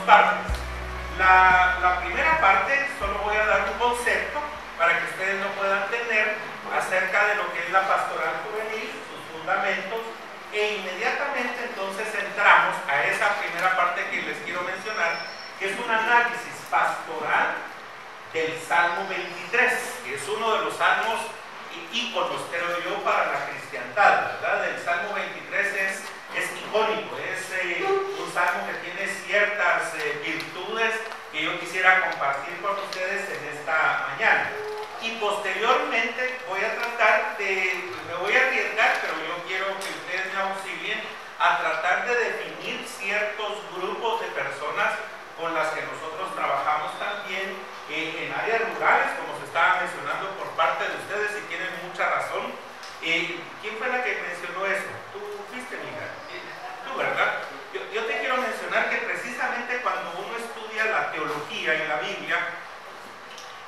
partes. La primera parte solo voy a dar un concepto para que ustedes lo puedan tener acerca de lo que es la pastoral juvenil, sus fundamentos, e inmediatamente entonces entramos a esa primera parte que les quiero mencionar, que es un análisis pastoral del Salmo 23, que es uno de los salmos íconos, creo yo, para la cristiandad, ¿verdad? El Salmo 23 es icónico, es un salmo que tiene ciertas virtudes que yo quisiera compartir con ustedes en esta mañana. Y posteriormente voy a tratar de, me voy a arriesgar, pero yo quiero que ustedes me auxilien a tratar de definir ciertos grupos de personas con las que nosotros trabajamos también en áreas rurales, como se estaba mencionando por parte de ustedes, y tienen mucha razón. ¿Quién fue la que mencionó eso? Tú fuiste, mija. Tú, ¿verdad? Yo te quiero mencionar que precisamente cuando uno estudia la teología en la Biblia,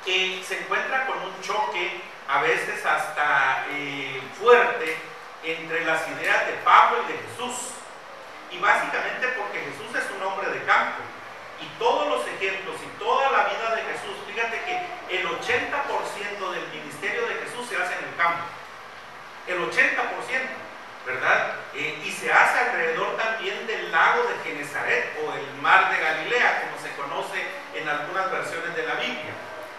se encuentra con un choque, a veces hasta fuerte, entre las ideas de Pablo y de Jesús. Y básicamente porque Jesús es un hombre de campo. Y todos los ejemplos y toda la vida de Jesús, fíjate que el 80% del ministerio de Jesús se hace en el campo. El 80%, ¿verdad? Y se hace alrededor también del lago de Genezaret o el mar de Galilea, como se conoce en algunas versiones de la Biblia.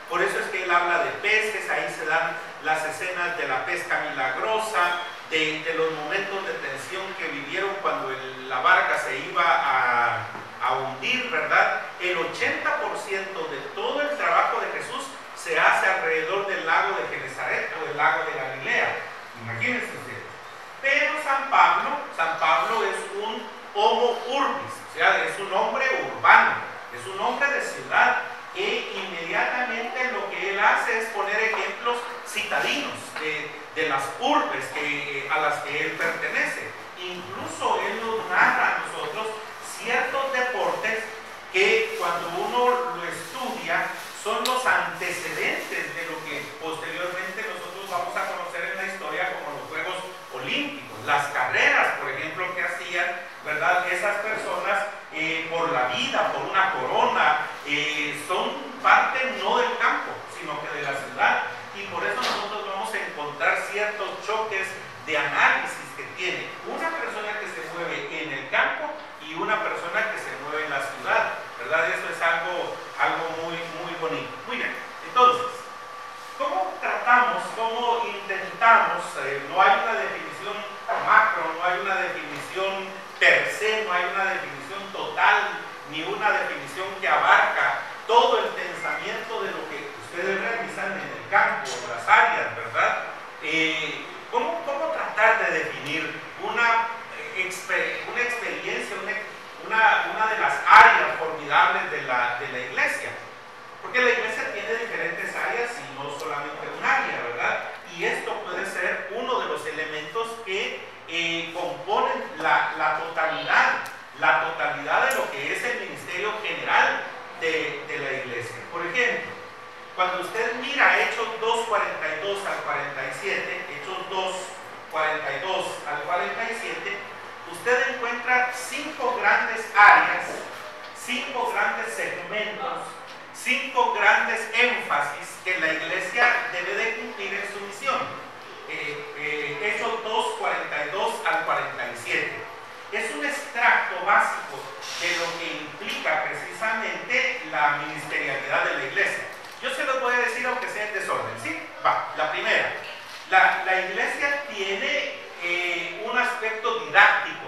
Por eso es que él habla de peces, ahí se dan las escenas de la pesca milagrosa, de los momentos de tensión que vivieron cuando la barca se iba a hundir, ¿verdad? El 80% de todo el trabajo de Jesús se hace alrededor del lago de Genezaret o del lago de Galilea. Imagínense ustedes. Pero San Pablo es un homo urbis, o sea, es un hombre urbano, es un hombre de ciudad, que inmediatamente lo que él hace es poner ejemplos citadinos de las urbes a las que él pertenece. Incluso él nos narra a nosotros ciertos deportes que cuando uno lo estudia son los antecedentes de lo que posteriormente nosotros vamos a conocer en la historia como los Juegos Olímpicos, las carreras, por ejemplo, que hacían, ¿verdad? Esas personas por la vida, por una corona, son parte no del campo, sino que de la ciudad. Y por eso nosotros vamos a encontrar ciertos choques de análisis que tiene una persona que se mueve en el campo y una persona que se mueve en la ciudad, ¿verdad? Eso es algo muy, muy bonito. Muy bien, entonces, ¿cómo tratamos, cómo intentamos? No hay una definición macro, no hay una definición per se, no hay una definición total, ni una definición que abarca todo el pensamiento de lo que ustedes realizan en el campo, las áreas, ¿verdad? ¿Cómo tratar de definir una experiencia, una de las áreas formidables de la iglesia? Porque la iglesia tiene diferentes áreas y no solamente un área, ¿verdad? Y esto puede ser uno de los elementos que componen la totalidad de lo que es el ministerio general de la iglesia. Por ejemplo, cuando usted mira Hechos 2:42 al 47, Hechos 2:42 al 47, usted encuentra 5 grandes áreas, 5 grandes segmentos, 5 grandes énfasis que la iglesia debe de cumplir en su misión. Hechos 2:42 al 47. Es un extracto básico de lo que implica precisamente la ministerialidad de la iglesia. Yo se los voy a decir aunque sea en desorden, ¿sí? Va, la primera. La iglesia tiene un aspecto didáctico,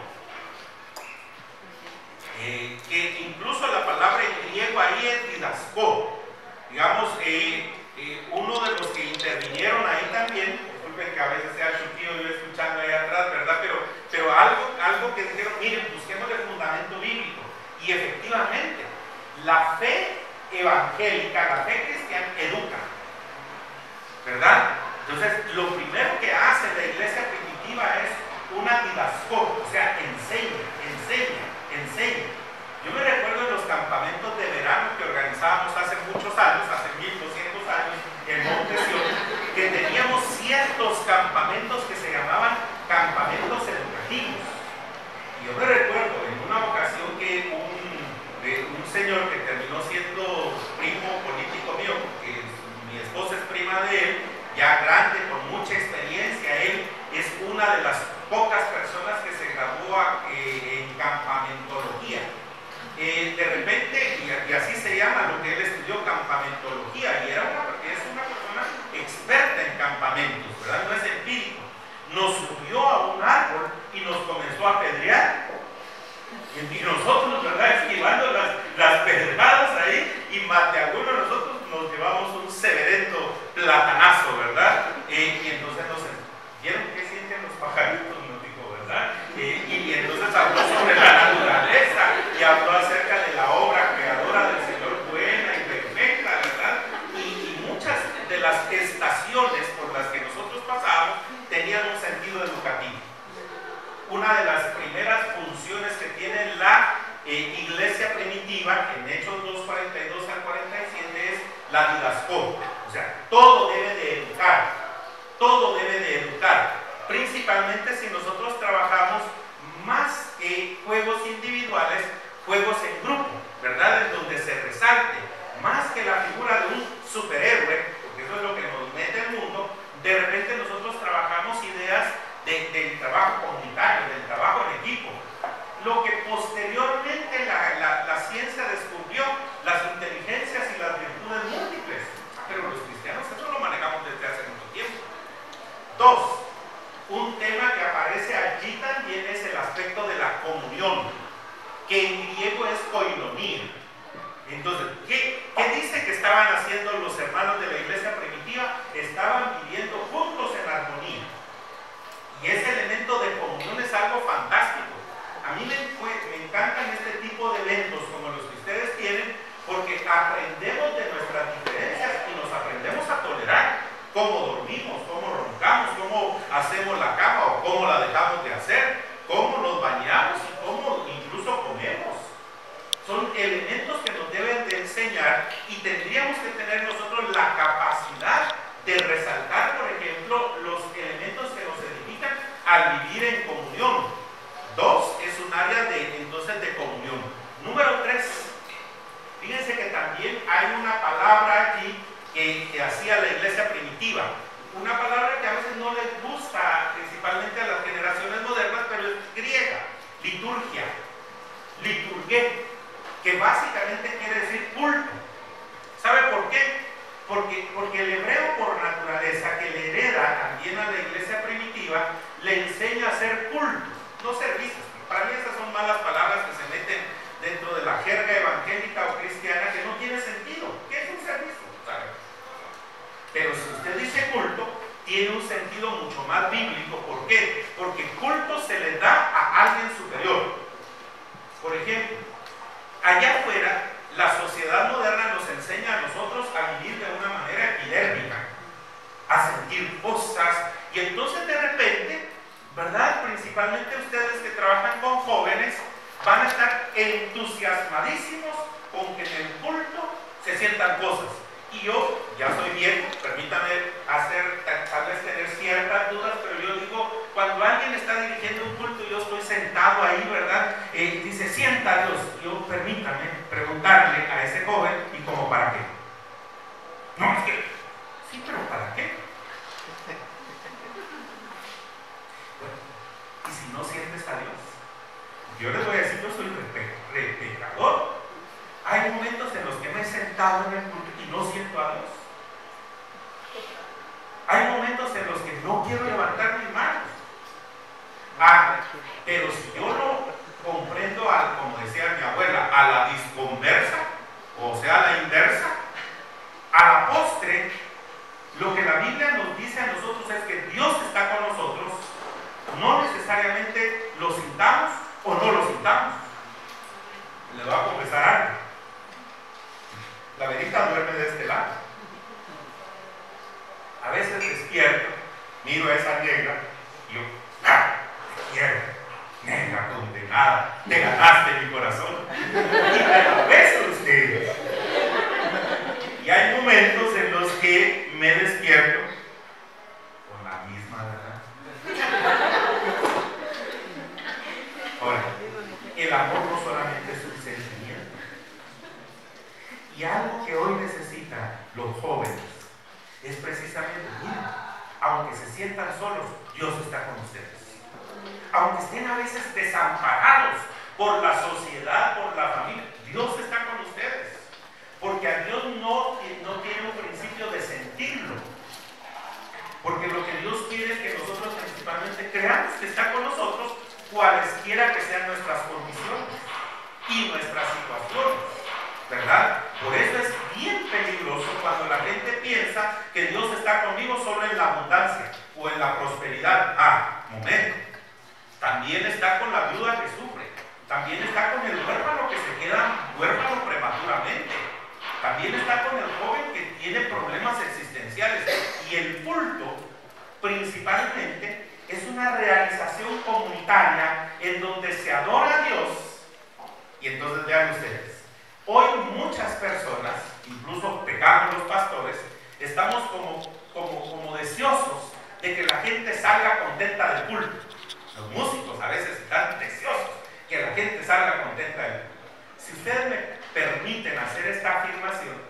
que incluso la palabra en griego ahí es didaskó. Digamos, uno de los que intervinieron ahí también, disculpen que a veces sea chuquillo yo escuchando ahí atrás, ¿verdad? Pero algo que dijeron, miren, busquemos el fundamento bíblico. Y efectivamente, la fe evangélica, la fe cristiana educa, ¿verdad? Entonces, lo primero que hace la iglesia primitiva es una didaskó, o sea, enseña. Yo me recuerdo en los campamentos de verano que organizábamos hace muchos años, hace 1200 años, en Montesión, que teníamos ciertos campamentos que se llamaban campamentos educativos. Y yo me recuerdo en una ocasión que un señor mucha experiencia. Él es una de las pocas personas que se graduó en campamentología. De repente, y así se llama lo que él estudió, campamentología, y es una persona experta en campamentos, ¿verdad? No es empírico. Nos subió a un árbol y nos comenzó a apedrear. Y nosotros, ¿verdad?, esquivando las pedradas ahí, y más de algunos de nosotros nos llevamos un severendo platanazo, ¿verdad? Y entonces ¿vieron qué sienten los pajaritos? Nos dijo, ¿verdad? Y entonces habló sobre la naturaleza y habló acerca de la obra creadora del Señor, buena y perfecta, ¿verdad? Y muchas de las estaciones por las que nosotros pasamos tenían un sentido educativo. Una de las primeras funciones que tiene la iglesia primitiva, en Hechos 2:42 al 47, es la didascó. O sea, todo debe de educar, principalmente si nosotros trabajamos más que juegos individuales, juegos en grupo, ¿verdad? En donde se resalte, más que la figura de un superhéroe, porque eso es lo que nos mete el mundo. De repente nosotros trabajamos ideas del trabajo comunitario, del trabajo en equipo, lo que posteriormente la ciencia descubrió, las inteligencias y las virtudes múltiples. Pero los cristianos eso lo manejamos desde hace mucho tiempo. Dos, un tema que aparece allí también es el aspecto de la comunión, que en griego es koinonia. Entonces, ¿qué dice que estaban haciendo los hermanos de la iglesia primitiva? Estaban viviendo juntos en armonía. Y ese elemento de comunión es algo fantástico. A mí me encantan este tipo de eventos como los que ustedes tienen, porque aprendemos de nuestras diferencias y nos aprendemos a tolerar. Cómo dormimos, cómo roncamos, cómo hacemos la cama o cómo la dejamos de hacer, cómo nos bañamos y cómo incluso comemos. Son elementos que nos deben de enseñar, y tendríamos que tener nosotros la capacidad de resaltar, por ejemplo, los elementos que nos edifican al vivir en comunión. Dos, es un área de comunión. Número tres, fíjense que también hay una palabra allí que hacía la iglesia primitiva, una palabra que a veces no les gusta, principalmente a las generaciones modernas, pero es griega, liturgia, liturgué, que básicamente quiere decir culto. ¿Sabe por qué? Porque el hebreo por naturaleza, que le hereda también a la iglesia primitiva, le enseña a hacer culto, no servicios. Para mí esas son malas palabras que se meten dentro de la jerga evangélica o cristiana, que no tiene sentido. ¿Qué es un servicio? ¿Sabe? Pero si usted dice culto, tiene un sentido mucho más bíblico. ¿Por qué? Porque culto se le da a alguien superior. Por ejemplo, allá afuera, la sociedad moderna nos enseña a nosotros a vivir de una manera epidérmica, a sentir cosas, y entonces de repente, ¿verdad? Principalmente ustedes que trabajan con jóvenes, van a estar entusiasmadísimos con que en el culto se sientan cosas. Y yo ya soy viejo, permítame tal vez tener ciertas dudas, pero yo digo, cuando alguien está dirigiendo un culto y yo estoy sentado ahí, ¿verdad? Dice, sienta Dios. Yo permítame preguntarle a ese joven, ¿y cómo para qué? No, es que, sí, pero ¿para qué? Bueno, ¿y si no sientes a Dios? Yo les voy a decir, yo soy pecador. Hay momentos en los que me he sentado en el culto y no siento a Dios. Hay momentos en los que no quiero levantar mis manos. Pero si yo no comprendo, como decía mi abuela, a la disconversa, o sea, a la inversa, a la postre, lo que la Biblia nos dice a nosotros es que Dios está con nosotros, no necesariamente lo sintamos o no lo sintamos. Le voy a confesar algo. La verita duerme de este lado. A veces despierto, miro a esa negra y yo, te quiero, negra condenada, te ganaste mi corazón. Y me lo beso usted. Y hay momentos en los que me despierto con la misma verdad. Ahora, el amor no solamente es un sentimiento. Y algo que hoy necesitan los jóvenes es precisamente, miren, aunque se sientan solos, Dios está con ustedes. Aunque estén a veces desamparados por la sociedad, por la familia, Dios está con ustedes. Porque a Dios no tiene un principio de sentirlo. Porque lo que Dios quiere es que nosotros principalmente creamos que está con nosotros, cualesquiera que sean nuestras condiciones y nuestras situaciones, ¿verdad? Por eso es bien peligroso cuando la gente piensa que Dios está conmigo solo en la abundancia o en la prosperidad. Momento. También está con la viuda que sufre. También está con el huérfano que se queda huérfano prematuramente. También está con el joven que tiene problemas existenciales. Y el culto, principalmente, es una realización comunitaria en donde se adora a Dios. Y entonces vean ustedes, hoy muchas personas, incluso pecamos los pastores, estamos como deseosos de que la gente salga contenta del culto. Los músicos a veces están deseosos que la gente salga contenta del culto. Si ustedes me permiten hacer esta afirmación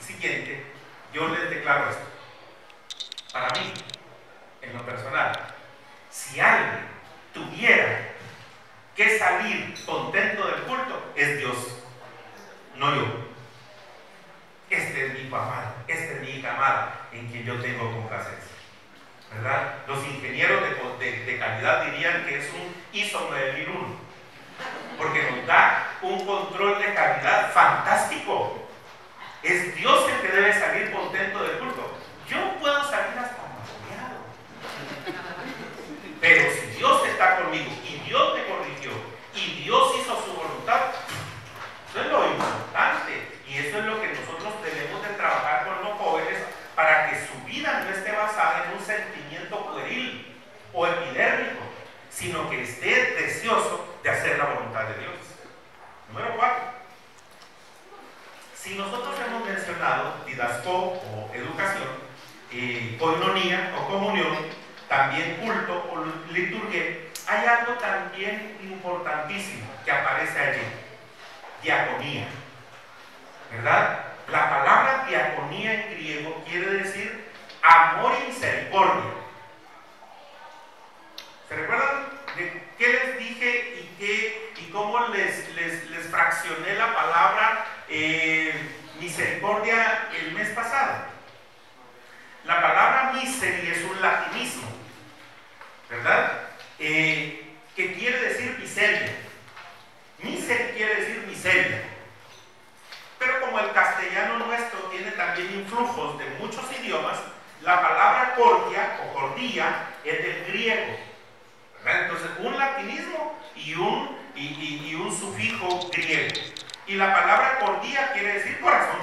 siguiente, yo les declaro esto. Para mí, en lo personal, si alguien tuviera que salir contento del culto, es Dios, no yo. Este es mi hijo amado, esta es mi hija amada, en quien yo tengo complacencia, ¿verdad? Los ingenieros de calidad dirían que es un ISO 9001, porque nos da un control de calidad fantástico. Es Dios el que debe salir contento del culto. Yo puedo salir hasta mareado, pero si Dios está conmigo y Dios me corrigió y Dios hizo su voluntad, eso es lo importante. Y eso es lo que nosotros debemos de trabajar con los jóvenes, para que su vida no esté basada en un sentimiento pueril o epidérmico, sino que esté deseoso de hacer la voluntad de Dios. Número 4. Si nosotros hemos mencionado didasco o educación, koinonía o comunión, también culto o liturgia, hay algo también importantísimo que aparece allí: diaconía, ¿verdad? La palabra diaconía en griego quiere decir amor y misericordia. ¿Se recuerdan de qué les dije y cómo les fraccioné la palabra misericordia el mes pasado? La palabra miseri es un latinismo, ¿verdad? Que quiere decir miseria. Miseri quiere decir miseria. Pero como el castellano nuestro tiene también influjos de muchos idiomas, la palabra cordia o cordía es del griego, ¿verdad? Entonces, un latinismo y un sufijo griego. Y la palabra cordía quiere decir corazón,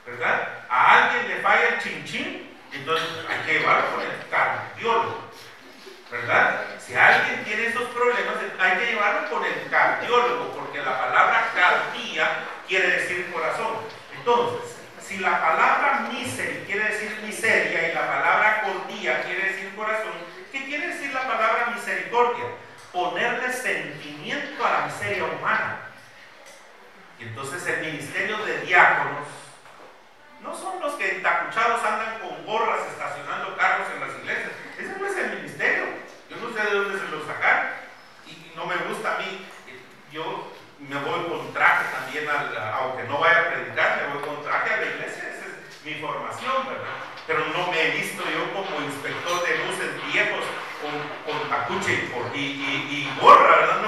¿verdad? A alguien le falla el chinchín, entonces hay que llevarlo con el cardiólogo, ¿verdad? Si alguien tiene esos problemas, hay que llevarlo con el cardiólogo, porque la palabra cardía quiere decir corazón. Entonces, si la palabra miseri quiere decir miseria y la palabra cordía quiere decir corazón, ¿qué quiere decir la palabra misericordia? Ponerle sentimiento a la miseria humana. Y entonces el ministerio de diáconos no son los que entacuchados andan con gorras estacionando carros en las iglesias. Ese no es el ministerio. Yo no sé de dónde se lo sacaron. Y no me gusta a mí. Yo me voy con traje también, aunque no vaya a predicar, me voy con traje a la iglesia. Esa es mi formación, ¿verdad? Pero no me he visto yo como inspector de luces viejos con tacuche y gorra, ¿verdad?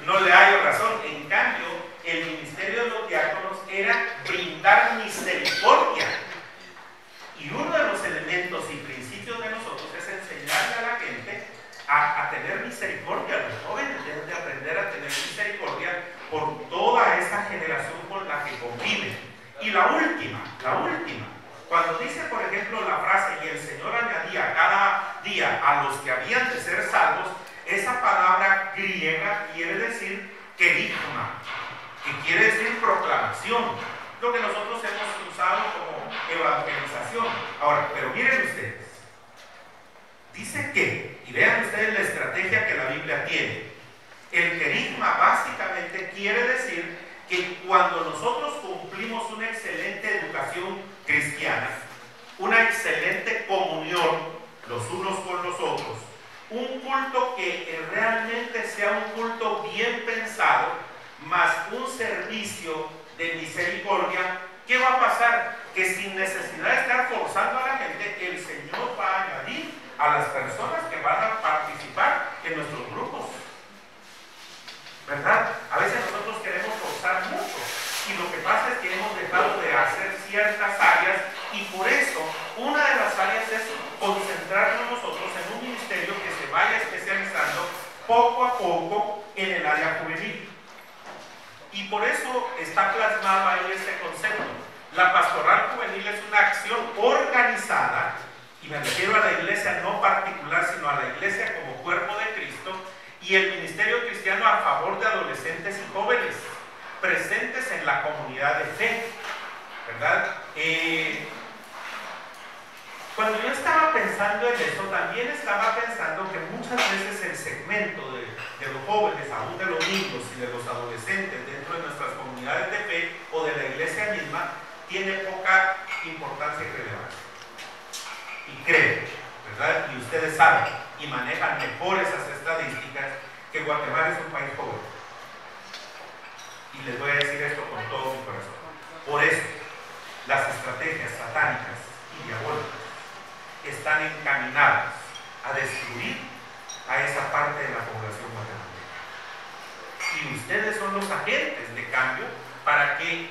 No le hallo razón. En cambio, el ministerio de los diáconos era brindar misericordia. Y uno de los elementos y principios de nosotros es enseñarle a la gente a tener misericordia. Los jóvenes deben de aprender a tener misericordia por toda esta generación con la que conviven. Y la última, cuando dice, por ejemplo, la frase, y el Señor añadía cada día a los que habían de ser salvos, esa palabra griega quiere decir kerigma, que quiere decir proclamación, lo que nosotros hemos usado como evangelización. Ahora, pero miren ustedes, dice que, y vean ustedes la estrategia que la Biblia tiene, el kerigma básicamente quiere decir que cuando nosotros cumplimos una excelente educación cristiana, una excelente comunión los unos con los otros, un culto que realmente sea un culto bien pensado, más un servicio de misericordia. ¿Qué va a pasar? Que sin necesidad de estar forzando a la gente, el Señor va a añadir a las personas que van a participar en nuestros grupos, ¿verdad? A veces nosotros queremos forzar mucho y lo que pasa es que hemos dejado de hacer ciertas áreas, y por eso una de las áreas es concentrarnos nosotros en un ministerio que se vaya especializando poco a poco en el área juvenil. Y por eso está plasmado ahí este concepto. La pastoral juvenil es una acción organizada, y me refiero a la iglesia no particular, sino a la iglesia como cuerpo de Cristo, y el ministerio cristiano a favor de adolescentes y jóvenes presentes en la comunidad de fe, ¿verdad? Cuando yo estaba pensando en eso, también estaba pensando que muchas veces el segmento de los jóvenes, aún de los niños y de los adolescentes dentro de nuestras comunidades de fe o de la iglesia misma, tiene poca importancia y relevancia. Y creo, ¿verdad? Y ustedes saben y manejan mejor esas estadísticas, que Guatemala es un país joven. Y les voy a decir esto con todo mi corazón. Por eso, las estrategias satánicas y diabólicas están encaminadas a destruir a esa parte de la población guatemalteca. Y ustedes son los agentes de cambio para que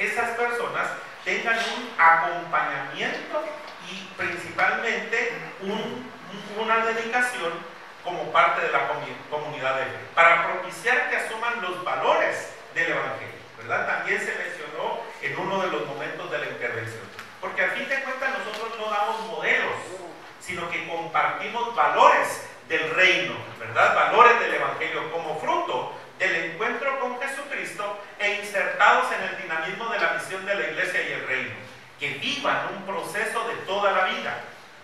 esas personas tengan un acompañamiento y principalmente una dedicación como parte de la comunidad de fe, para propiciar que asuman los valores del Evangelio, ¿verdad? También se mencionó en uno de los momentos de la intervención, porque a fin de cuentas nosotros no damos modelos, sino que compartimos valores del reino, ¿verdad? Valores del Evangelio como fruto del encuentro con Jesucristo e insertados en el dinamismo de la misión de la iglesia y el reino, que vivan un proceso de toda la vida.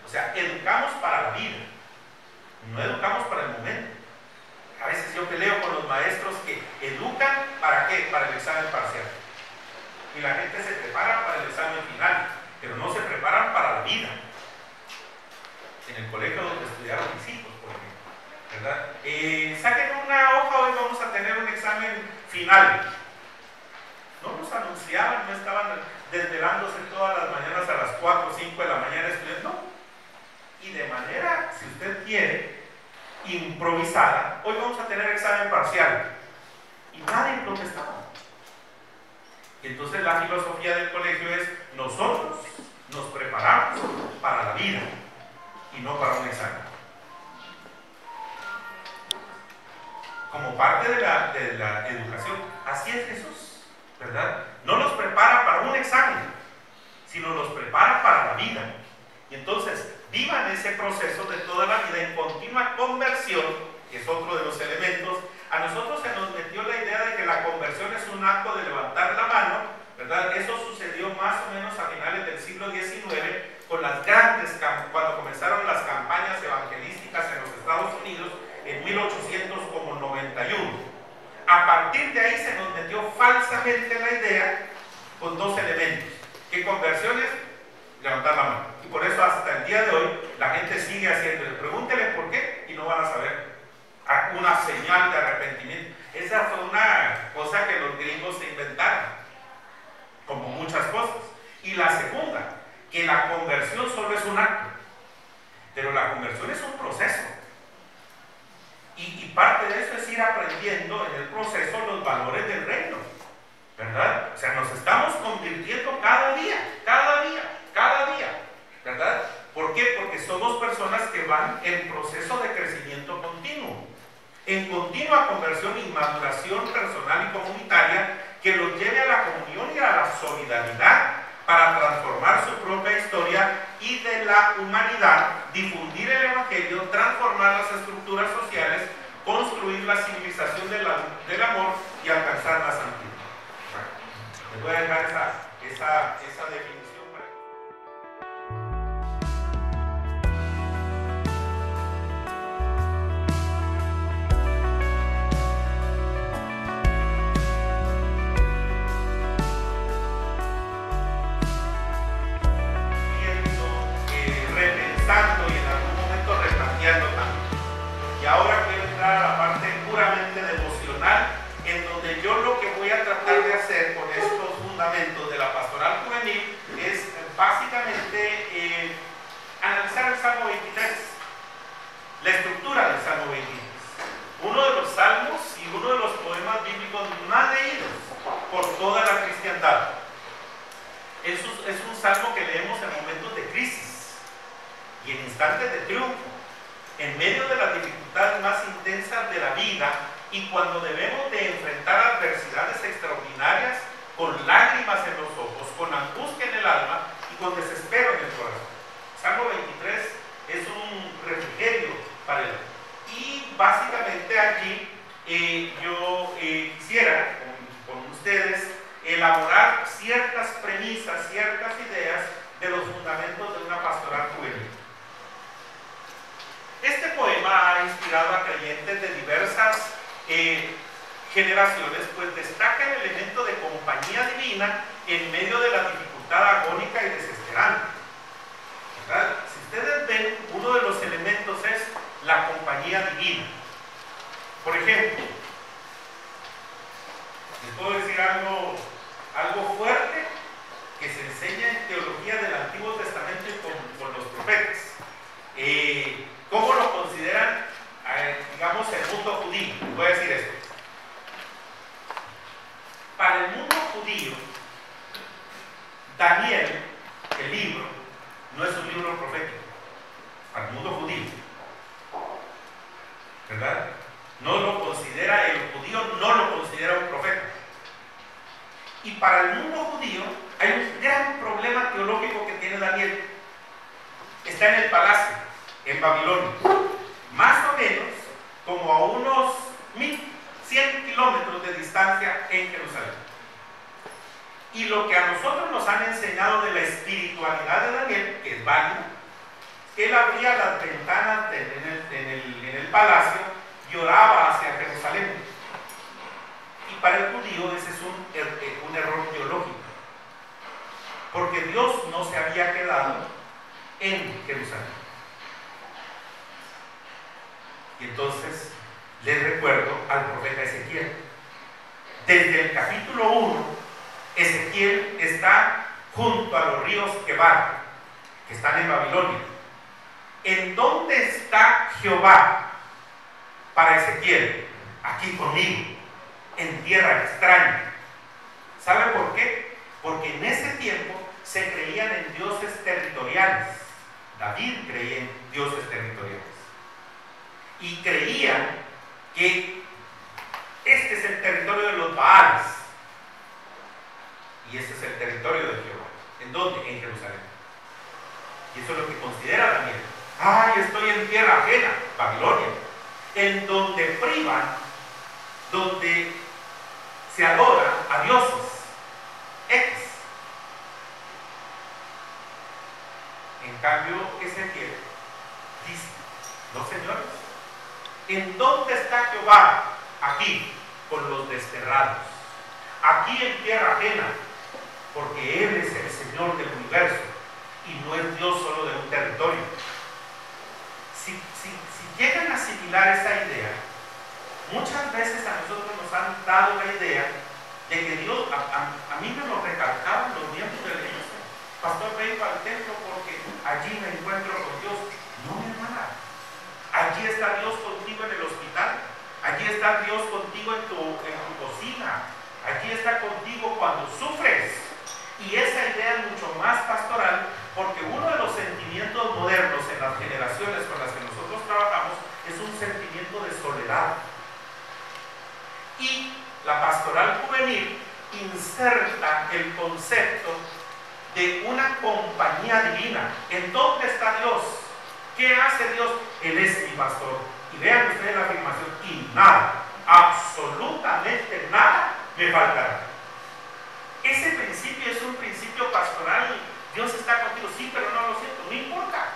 O sea, educamos para la vida, no educamos para el momento. A veces yo peleo con los maestros que educan ¿para qué? Para el examen parcial. Y la gente se prepara para el examen final, pero no se preparan para la vida. En el colegio donde estudiaron mis hijos, por ejemplo, ¿verdad? Saquen una hoja, hoy vamos a tener un examen final. No nos anunciaban, no estaban desvelándose todas las mañanas a las 4 o 5 de la mañana estudiando. No. Y de manera, si usted quiere, improvisada, hoy vamos a tener examen parcial. Y nadie protestaba. Y entonces la filosofía del colegio es: nosotros nos preparamos para la vida y no para un examen. Como parte de la educación. Así es Jesús, ¿verdad? No los prepara para un examen, sino los prepara para la vida. Y entonces vivan ese proceso de toda la vida en continua conversión, que es otro de los elementos. A nosotros se nos metió la idea de que la conversión es un acto de levantar la mano, ¿verdad? Eso sucedió más o menos a finales del siglo XIX, con las cuando comenzaron las campañas evangelísticas en los Estados Unidos en 1891. A partir de ahí se nos metió falsamente la idea con dos elementos, que conversión es levantar la mano. Y por eso hasta el día de hoy la gente sigue haciendo. Pregúntele por qué y no van a saber. Una señal de arrepentimiento. Esa fue una cosa que los gringos se inventaron, como muchas cosas. Y la segunda, que la conversión solo es un acto, pero la conversión es un proceso. Y parte de eso es ir aprendiendo en el proceso los valores del reino, ¿verdad? O sea, nos estamos convirtiendo cada día, ¿verdad? ¿Por qué? Porque somos personas que van en proceso de crecimiento continuo, en continua conversión y maduración personal y comunitaria, que los lleve a la comunión y a la solidaridad para transformar su propia historia y de la humanidad, difundir el Evangelio, transformar las estructuras sociales, construir la civilización del amor y alcanzar la santidad. Les voy a dejar esa definición. fundamentos de la pastoral juvenil es básicamente analizar el Salmo 23, la estructura del Salmo 23, uno de los salmos y uno de los poemas bíblicos más leídos por toda la cristiandad. Es un salmo que leemos en momentos de crisis y en instantes de triunfo, en medio de las dificultades más intensas de la vida y cuando debemos de enfrentar adversidades extraordinarias con lágrimas en los ojos, con angustia en el alma y con desespero en el corazón. Salmo 23 es un refrigerio para él. Y básicamente allí yo quisiera con ustedes elaborar ciertas premisas, ciertas ideas de los fundamentos de una pastoral juvenil. Este poema ha inspirado a creyentes de diversas generaciones, pues destaca el elemento de compañía divina en medio de la dificultad agónica y desesperante. ¿Verdad? Si ustedes ven, uno de los elementos es la compañía divina. Por ejemplo, les puedo decir algo fuerte que se enseña en teología del Antiguo Testamento y con los profetas. ¿Cómo lo consideran, digamos, el mundo judío? Les voy a decir esto. Para el mundo judío, Daniel, el libro, no es un libro profético. Para el mundo judío, ¿verdad? No lo considera, el judío no lo considera un profeta. Y para el mundo judío hay un gran problema teológico que tiene Daniel. Está en el palacio, en Babilonia, más o menos como a unos 1100 kilómetros de distancia en Jerusalén. Y lo que a nosotros nos han enseñado de la espiritualidad de Daniel, que es válido, él abría las ventanas en el palacio y oraba hacia Jerusalén. Y para el judío ese es un error teológico, porque Dios no se había quedado en Jerusalén. Y entonces les recuerdo al profeta Ezequiel. Desde el capítulo 1, Ezequiel está junto a los ríos Quebar, que están en Babilonia. ¿En dónde está Jehová para Ezequiel? Aquí conmigo, en tierra extraña. ¿Sabe por qué? Porque en ese tiempo se creían en dioses territoriales. David creía en dioses territoriales. Y creían que este es el territorio de los Baales. Y este es el territorio de Jehová. ¿En dónde? En Jerusalén. Y eso es lo que considera Daniel. ¡Ay, estoy en tierra ajena! Babilonia. En donde privan, donde se adora a dioses X. En cambio, Ezequiel dice: no, señores, ¿en dónde está Jehová? Aquí, con los desterrados, aquí en tierra ajena, porque Él es el Señor del universo y no es Dios solo de un territorio. Si llegan a asimilar esa idea, muchas veces a nosotros nos han dado la idea de que Dios, a mí me lo recalcaban los miembros de la iglesia: pastor, vengo al templo porque allí me encuentro con Dios. No, mi hermana, allí está Dios contigo en el hospital, allí está Dios contigo en tu cocina, allí está contigo cuando sufres. Y esa idea es mucho más pastoral, porque uno de los sentimientos modernos en las generaciones con las que nosotros trabajamos es un sentimiento de soledad. Y la pastoral juvenil inserta el concepto de una compañía divina. ¿En dónde está Dios? ¿Qué hace Dios? Él es mi pastor. Y vean ustedes la afirmación: y nada, absolutamente nada me faltará. Ese principio es un principio pastoral. Dios está contigo, sí, pero no lo siento, no importa.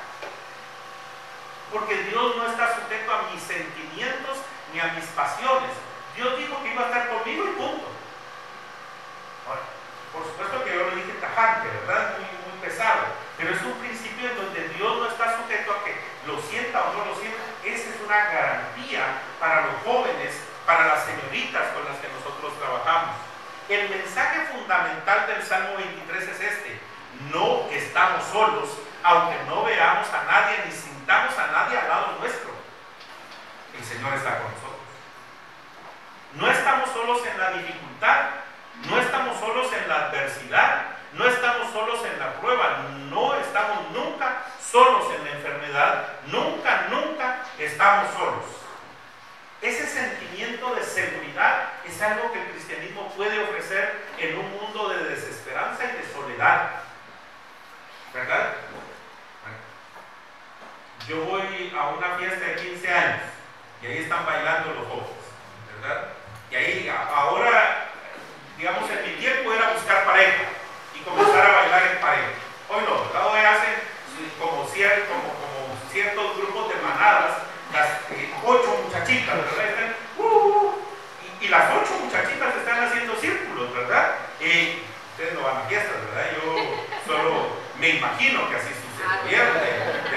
Porque Dios no está sujeto a mis sentimientos ni a mis pasiones. Dios dijo que iba a estar conmigo y punto. Ahora, por supuesto que yo lo dije tajante, ¿verdad? Muy pesado. Pero es un principio en donde Dios no está sujeto a que lo sienta o no lo sienta. Esa es una garantía para los jóvenes, para las señoritas con las que nosotros trabajamos. El mensaje fundamental del del Salmo 23 es este: no estamos solos, aunque no veamos a nadie ni sintamos a nadie al lado nuestro. El Señor está con nosotros. No estamos solos en la dificultad, no estamos solos en la adversidad, no estamos solos en la prueba, no estamos nunca solos en la enfermedad, nunca, nunca estamos solos. Ese sentimiento de seguridad es algo que el cristianismo puede ofrecer en un mundo de desesperanza y de soledad, ¿verdad? Yo voy a una fiesta de 15 años y ahí están bailando los jóvenes, ¿verdad? Y ahí ahora, digamos, en mi tiempo era buscar pareja y comenzar a bailar en pareja. Hoy no, ¿verdad? Hoy hacen como ciertos grupos de manadas, las 8 muchachitas, ¿verdad? Están, y las 8 muchachitas están haciendo círculos, ¿verdad? Ustedes no van a fiestas, ¿verdad? Yo solo me imagino que así sucede.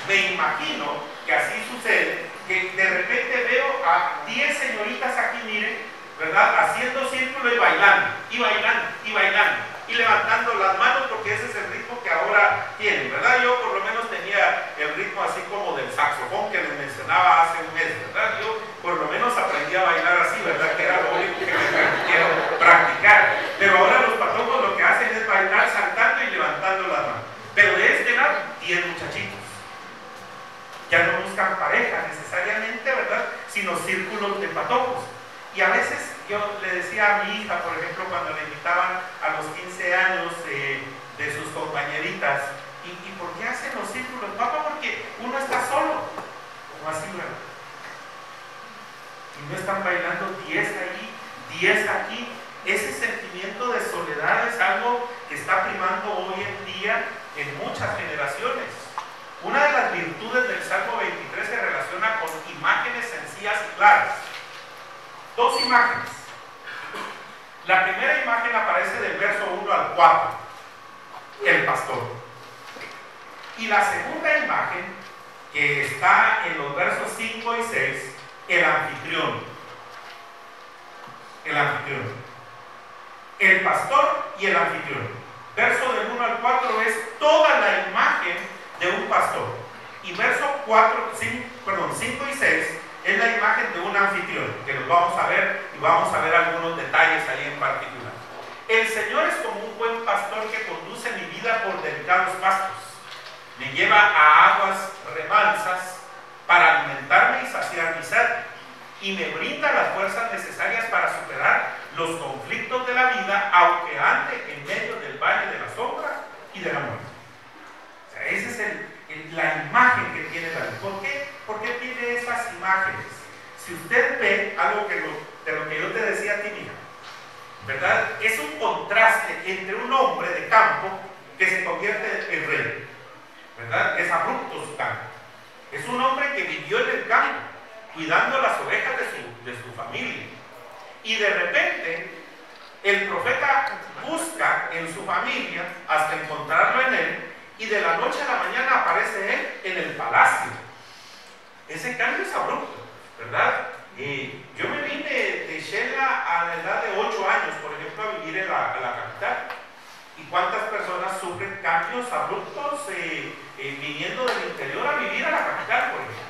Me imagino que así sucede, que de repente veo a 10 señoritas aquí, miren, ¿verdad? Haciendo círculo y bailando, y bailando, y bailando, y levantando las manos, porque ese es el ritmo que ahora tienen, ¿verdad? Yo por lo menos tenía el ritmo así como del saxofón que les mencionaba hace un mes, ¿verdad? Yo por lo menos aprendí a bailar así, ¿verdad? Que era lo único que quiero practicar. Pero ahora los patojos lo que hacen es bailar saltando y levantando las manos. Pero de este lado, 10 muchachitos. Ya no buscan pareja necesariamente, ¿verdad? Sino círculos de patojos. Y a veces yo le decía a mi hija, por ejemplo, cuando le invitaban a los 15 años de sus compañeritas, ¿y por qué hacen los círculos? Papá, porque uno está solo, como así, ¿verdad? Y no están bailando 10 allí, 10 aquí. Ese sentimiento de soledad es algo que está primando hoy en día en muchas generaciones. Una de las virtudes del Salmo 23 se relaciona con imágenes sencillas y claras. 2 imágenes. La primera imagen aparece del verso 1 al 4, el pastor. Y la segunda imagen, que está en los versos 5 y 6, el anfitrión. El anfitrión. El pastor y el anfitrión. Verso del 1 al 4 es toda la imagen de un pastor. Y verso 5 y 6 es la imagen de un anfitrión, que los vamos a ver y vamos a ver algunos detalles ahí en particular. El Señor es como un buen pastor que conduce mi vida por delicados pastos. Me lleva a aguas remansas para alimentarme y saciar mi sed, y me brinda las fuerzas necesarias para superar los conflictos de la vida, aunque ande en medio del valle de la sombra y de la muerte. O sea, esa es la imagen que tiene la vida. ¿Por qué tiene esas imágenes? Si usted ve algo de lo que yo te decía a ti, mija, ¿verdad? Es un contraste entre un hombre de campo que se convierte en rey, ¿verdad? Es abrupto su campo. Es un hombre que vivió en el campo, cuidando las ovejas de su familia. Y de repente, el profeta busca en su familia hasta encontrarlo en él, y de la noche a la mañana aparece él en el palacio. Ese cambio es abrupto, ¿verdad? Yo me vine de Shela a la edad de 8 años, por ejemplo, a vivir en la capital. ¿Y cuántas personas sufren cambios abruptos viniendo del interior a vivir a la capital, por ejemplo?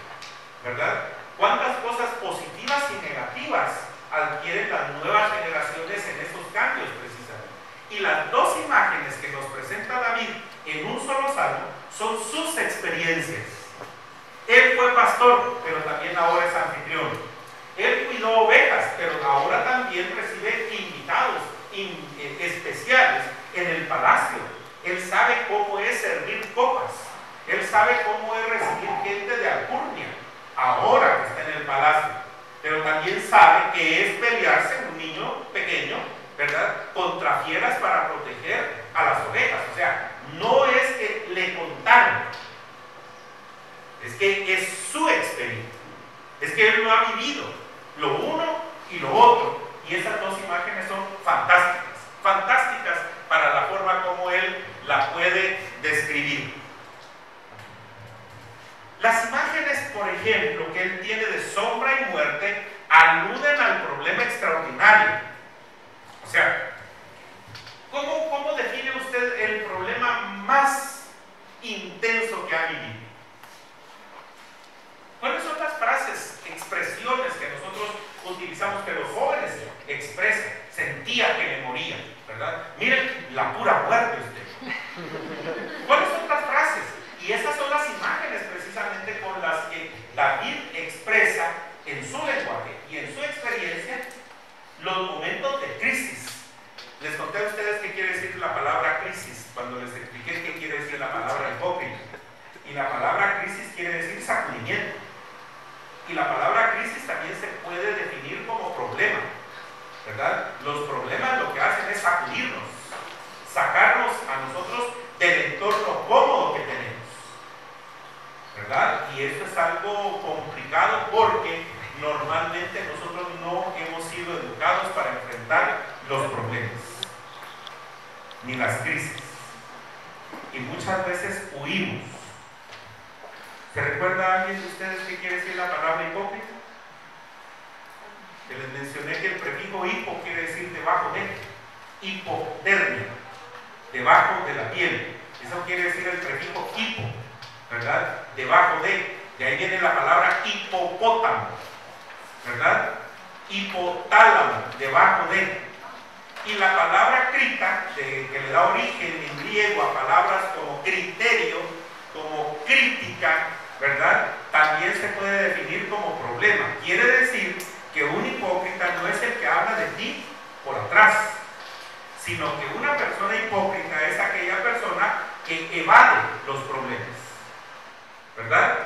¿Verdad? ¿Cuántas cosas positivas y negativas adquieren las nuevas generaciones en esos cambios, precisamente? Y las 2 imágenes que nos presenta David en un solo salmo son sus experiencias. Él fue pastor, pero también ahora es anfitrión. Él cuidó ovejas, pero ahora también recibe invitados especiales en el palacio. Él sabe cómo es servir copas. Él sabe cómo es recibir gente de alcurnia, ahora que está en el palacio. Pero también sabe que es pelearse un niño pequeño, ¿verdad?, contra fieras para proteger a las ovejas. O sea, no es que le contaron, es que es su experiencia. Es que él lo ha vivido, lo uno y lo otro. Y esas 2 imágenes son fantásticas, fantásticas para la forma como él la puede describir. Las imágenes, por ejemplo, que él tiene de sombra y muerte, aluden al problema extraordinario. O sea, ¿Cómo define usted el problema más intenso que ha vivido? ¿Cuáles son las frases, expresiones que nosotros utilizamos, que los jóvenes expresan? Sentía que me moría, ¿verdad? Miren, la pura muerte usted. ¿Cuáles son las frases? Y esas son las imágenes precisamente con las que David expresa en su lenguaje y en su experiencia los momentos de crisis. Les conté a ustedes qué quiere decir la palabra crisis cuando les expliqué qué quiere decir la palabra hipócrita. Y la palabra crisis quiere decir sacudimiento. Y la palabra crisis también se puede definir como problema, ¿verdad? Los problemas lo que hacen es sacudirnos, sacarnos a nosotros del entorno cómodo que tenemos, ¿verdad? Y esto es algo complicado porque normalmente nosotros no hemos sido educados para enfrentar los problemas ni las crisis, y muchas veces huimos. ¿Se recuerda a alguien de ustedes qué quiere decir la palabra hipócrita? Que les mencioné que el prefijo hipo quiere decir debajo de, hipotermia, debajo de la piel. Eso quiere decir el prefijo hipo, ¿verdad? Debajo de ahí viene la palabra hipopótamo, ¿verdad? Hipotálamo, debajo de. Y la palabra crita, que le da origen en griego a palabras como criterio, como crítica, ¿verdad? También se puede definir como problema. Quiere decir que un hipócrita no es el que habla de ti por atrás, sino que una persona hipócrita es aquella persona que evade los problemas, ¿verdad?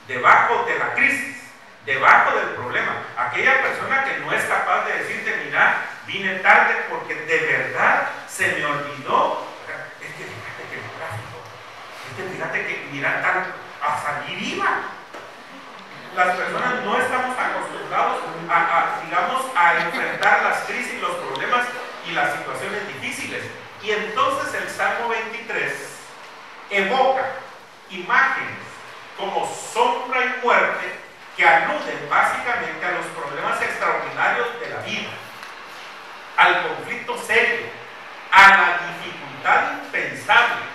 Debajo de la crisis, debajo del problema, aquella persona que no es capaz de decirte, mira, vine tarde porque de verdad se me olvidó, es que fíjate que el tráfico, es que fíjate que mira, a salir iba. Las personas no estamos acostumbrados a enfrentar las crisis, los problemas y las situaciones difíciles. Y entonces el Salmo 23 evoca imágenes como sombra y muerte que aluden básicamente a los problemas extraordinarios de la vida, al conflicto serio, a la dificultad impensable,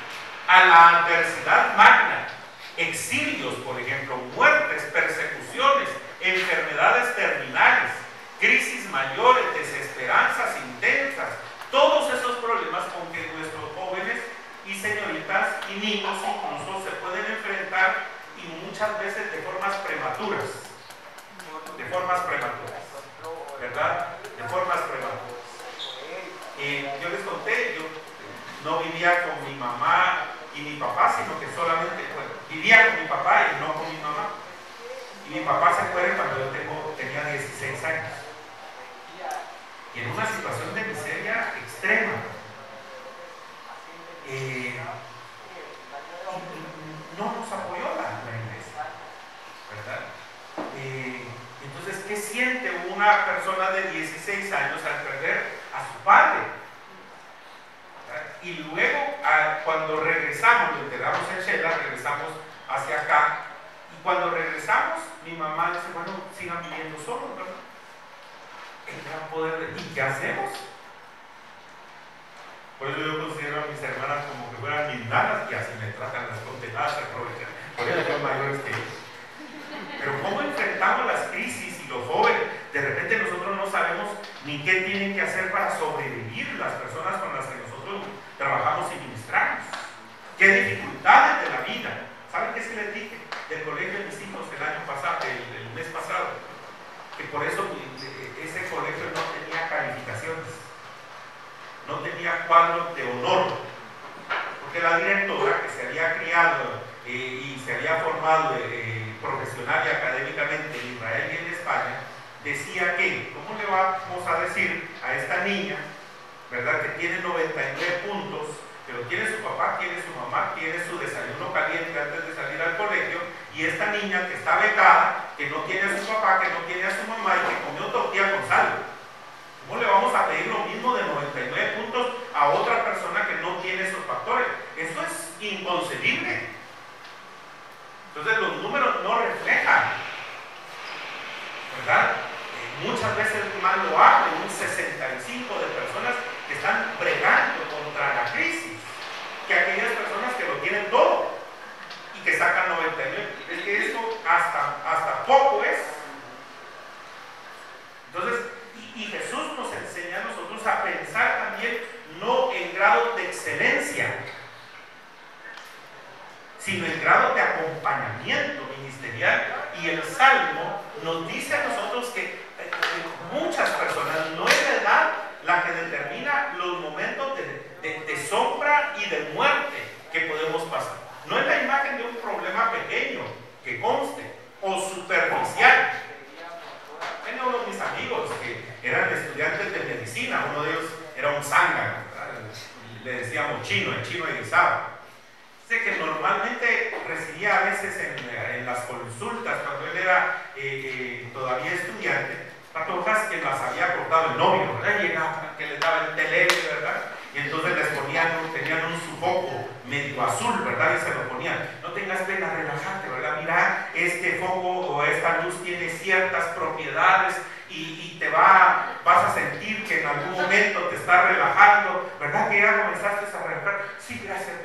a la adversidad magna, exilios, por ejemplo, muertes, persecuciones, enfermedades terminales, crisis mayores, desesperanzas intensas, todos esos problemas con que nuestros jóvenes y señoritas y niños incluso se pueden enfrentar, y muchas veces de formas prematuras, ¿verdad? De formas prematuras. Yo les conté, yo no vivía con mi mamá y mi papá, sino que solamente, bueno, vivía con mi papá y no con mi mamá. Y mi papá se muere cuando yo tenía 16 años. Y en una situación de miseria extrema. No nos apoyó la iglesia, ¿verdad? Entonces, ¿qué siente una persona de 16 años al perder a su padre? ¿Verdad? Y luego, cuando regresamos, lo enterramos en Shela, regresamos hacia acá, y cuando regresamos, mi mamá dice, bueno, sigan viviendo solos, ¿verdad? El gran poder ¿y qué hacemos? Por eso yo considero a mis hermanas como que fueran mis nanas, y así me tratan las condenadas, por eso son mayores que yo. Pero ¿cómo enfrentamos las crisis y los jóvenes? De repente nosotros no sabemos ni qué tienen que hacer para sobrevivir las personas con las que nosotros trabajamos y ministramos. ¿Qué dificultades de la vida? ¿Saben qué se les dije del colegio de mis hijos el año pasado, el mes pasado? Que por eso ese colegio no tenía calificaciones, no tenía cuadros de honor, porque la directora, que se había criado y se había formado profesional y académicamente en Israel y en España, decía que, ¿cómo le vamos a decir a esta niña, verdad, que tiene 99 puntos, que lo tiene su papá, tiene su mamá, tiene su desayuno caliente antes de salir al colegio, y esta niña que está becada, que no tiene a su papá, que no tiene a su mamá y que comió tortilla con sal? ¿Cómo le vamos a pedir lo mismo de 99 puntos a otra persona que no tiene esos factores? Eso es inconcebible. Entonces los números no reflejan, ¿verdad? Muchas veces más lo hablo, un 65 de personas que están bregando con contra la crisis que aquellas personas que lo tienen todo y que sacan 99. Es que eso hasta poco es. Entonces, y Jesús nos enseña a nosotros a pensar también no en grado de excelencia, sino en grado de acompañamiento ministerial. Y el Salmo nos dice a nosotros que muchas personas, no es la edad la que determina los momentos de sombra y de muerte que podemos pasar. No es la imagen de un problema pequeño que conste o superficial. Tengo uno de mis amigos que eran estudiantes de medicina, uno de ellos era un zángano, le decíamos chino, el chino egresado. Sé que normalmente recibía a veces en las consultas, cuando él era todavía estudiante, patojas que las había cortado el novio, ¿verdad? Llegaba, que les daba el telele, ¿verdad? Y entonces les tenían un foco medio azul, ¿verdad? Y se lo ponían. No tengas pena, relájate, ¿verdad? Mira, este foco o esta luz tiene ciertas propiedades y vas a sentir que en algún momento te está relajando, ¿verdad? Que ya comenzaste a relajar. Sí, gracias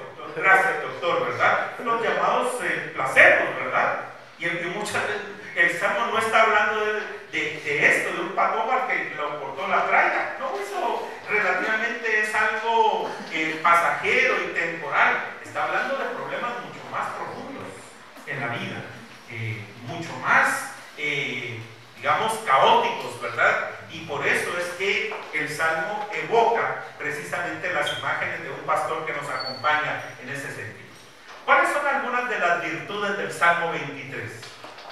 doctor, ¿verdad? Los llamados placebos, ¿verdad? Y muchas veces el Salmo no está hablando de esto, de un patojo al que lo cortó la tralla. No, eso relativamente es algo pasajero y temporal. Está hablando de problemas mucho más profundos en la vida, mucho más, digamos, caóticos, ¿verdad? Y por eso es que el Salmo evoca precisamente las imágenes de un pastor que nos acompaña en ese sentido. ¿Cuáles son algunas de las virtudes del Salmo 23?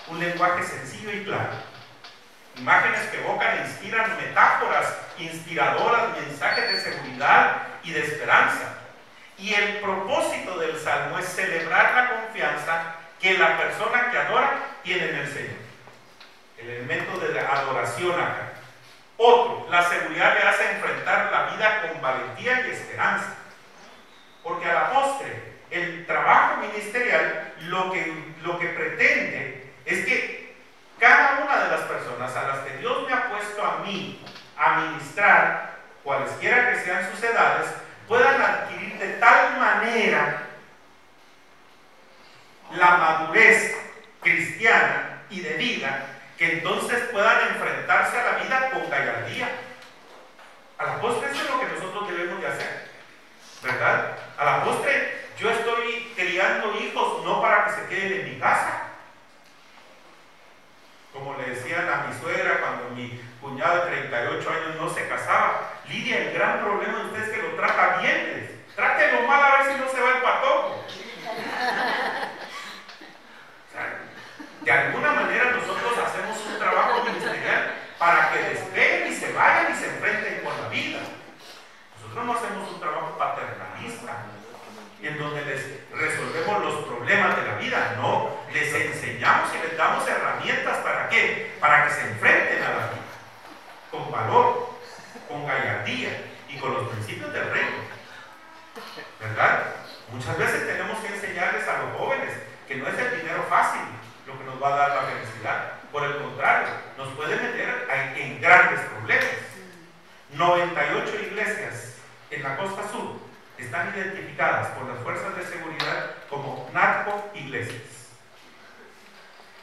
Un lenguaje sencillo y claro. Imágenes que evocan e inspiran metáforas inspiradoras, mensajes de seguridad y de esperanza. Y el propósito del Salmo es celebrar la confianza que la persona que adora tiene en el Señor. El elemento de la adoración acá. Otro, la seguridad le hace enfrentar la vida con valentía y esperanza. Porque a la postre, el trabajo ministerial lo que pretende es que cada una de las personas a las que Dios me ha puesto a mí a ministrar, cualesquiera que sean sus edades, puedan adquirir de tal manera la madurez cristiana y de vida que entonces puedan enfrentarse a la vida con gallardía. A la postre eso es lo que nosotros debemos de hacer, ¿verdad? A la postre yo estoy criando hijos no para que se queden en mi casa. Como le decían a mi suegra cuando mi cuñado de 38 años no se casaba: Lidia, el gran problema de usted es que lo trata bien. Trátelo mal a ver si no se va el patojo. O sea, de alguna manera nosotros hacemos un trabajo ministerial para que despeguen y se vayan y se enfrenten con la vida. Nosotros no hacemos un trabajo paternalista en donde les resolvemos los problemas de la vida. No, les enseñamos y les damos herramientas. ¿Para qué? Para que se enfrenten a la vida con valor, con gallardía y con los principios del reino, ¿verdad? Muchas veces tenemos que enseñarles a los jóvenes que no es el dinero fácil lo que nos va a dar la felicidad. Por el contrario, nos puede meter en grandes problemas. 98 iglesias en la costa sur están identificadas por las fuerzas de seguridad como narco iglesias,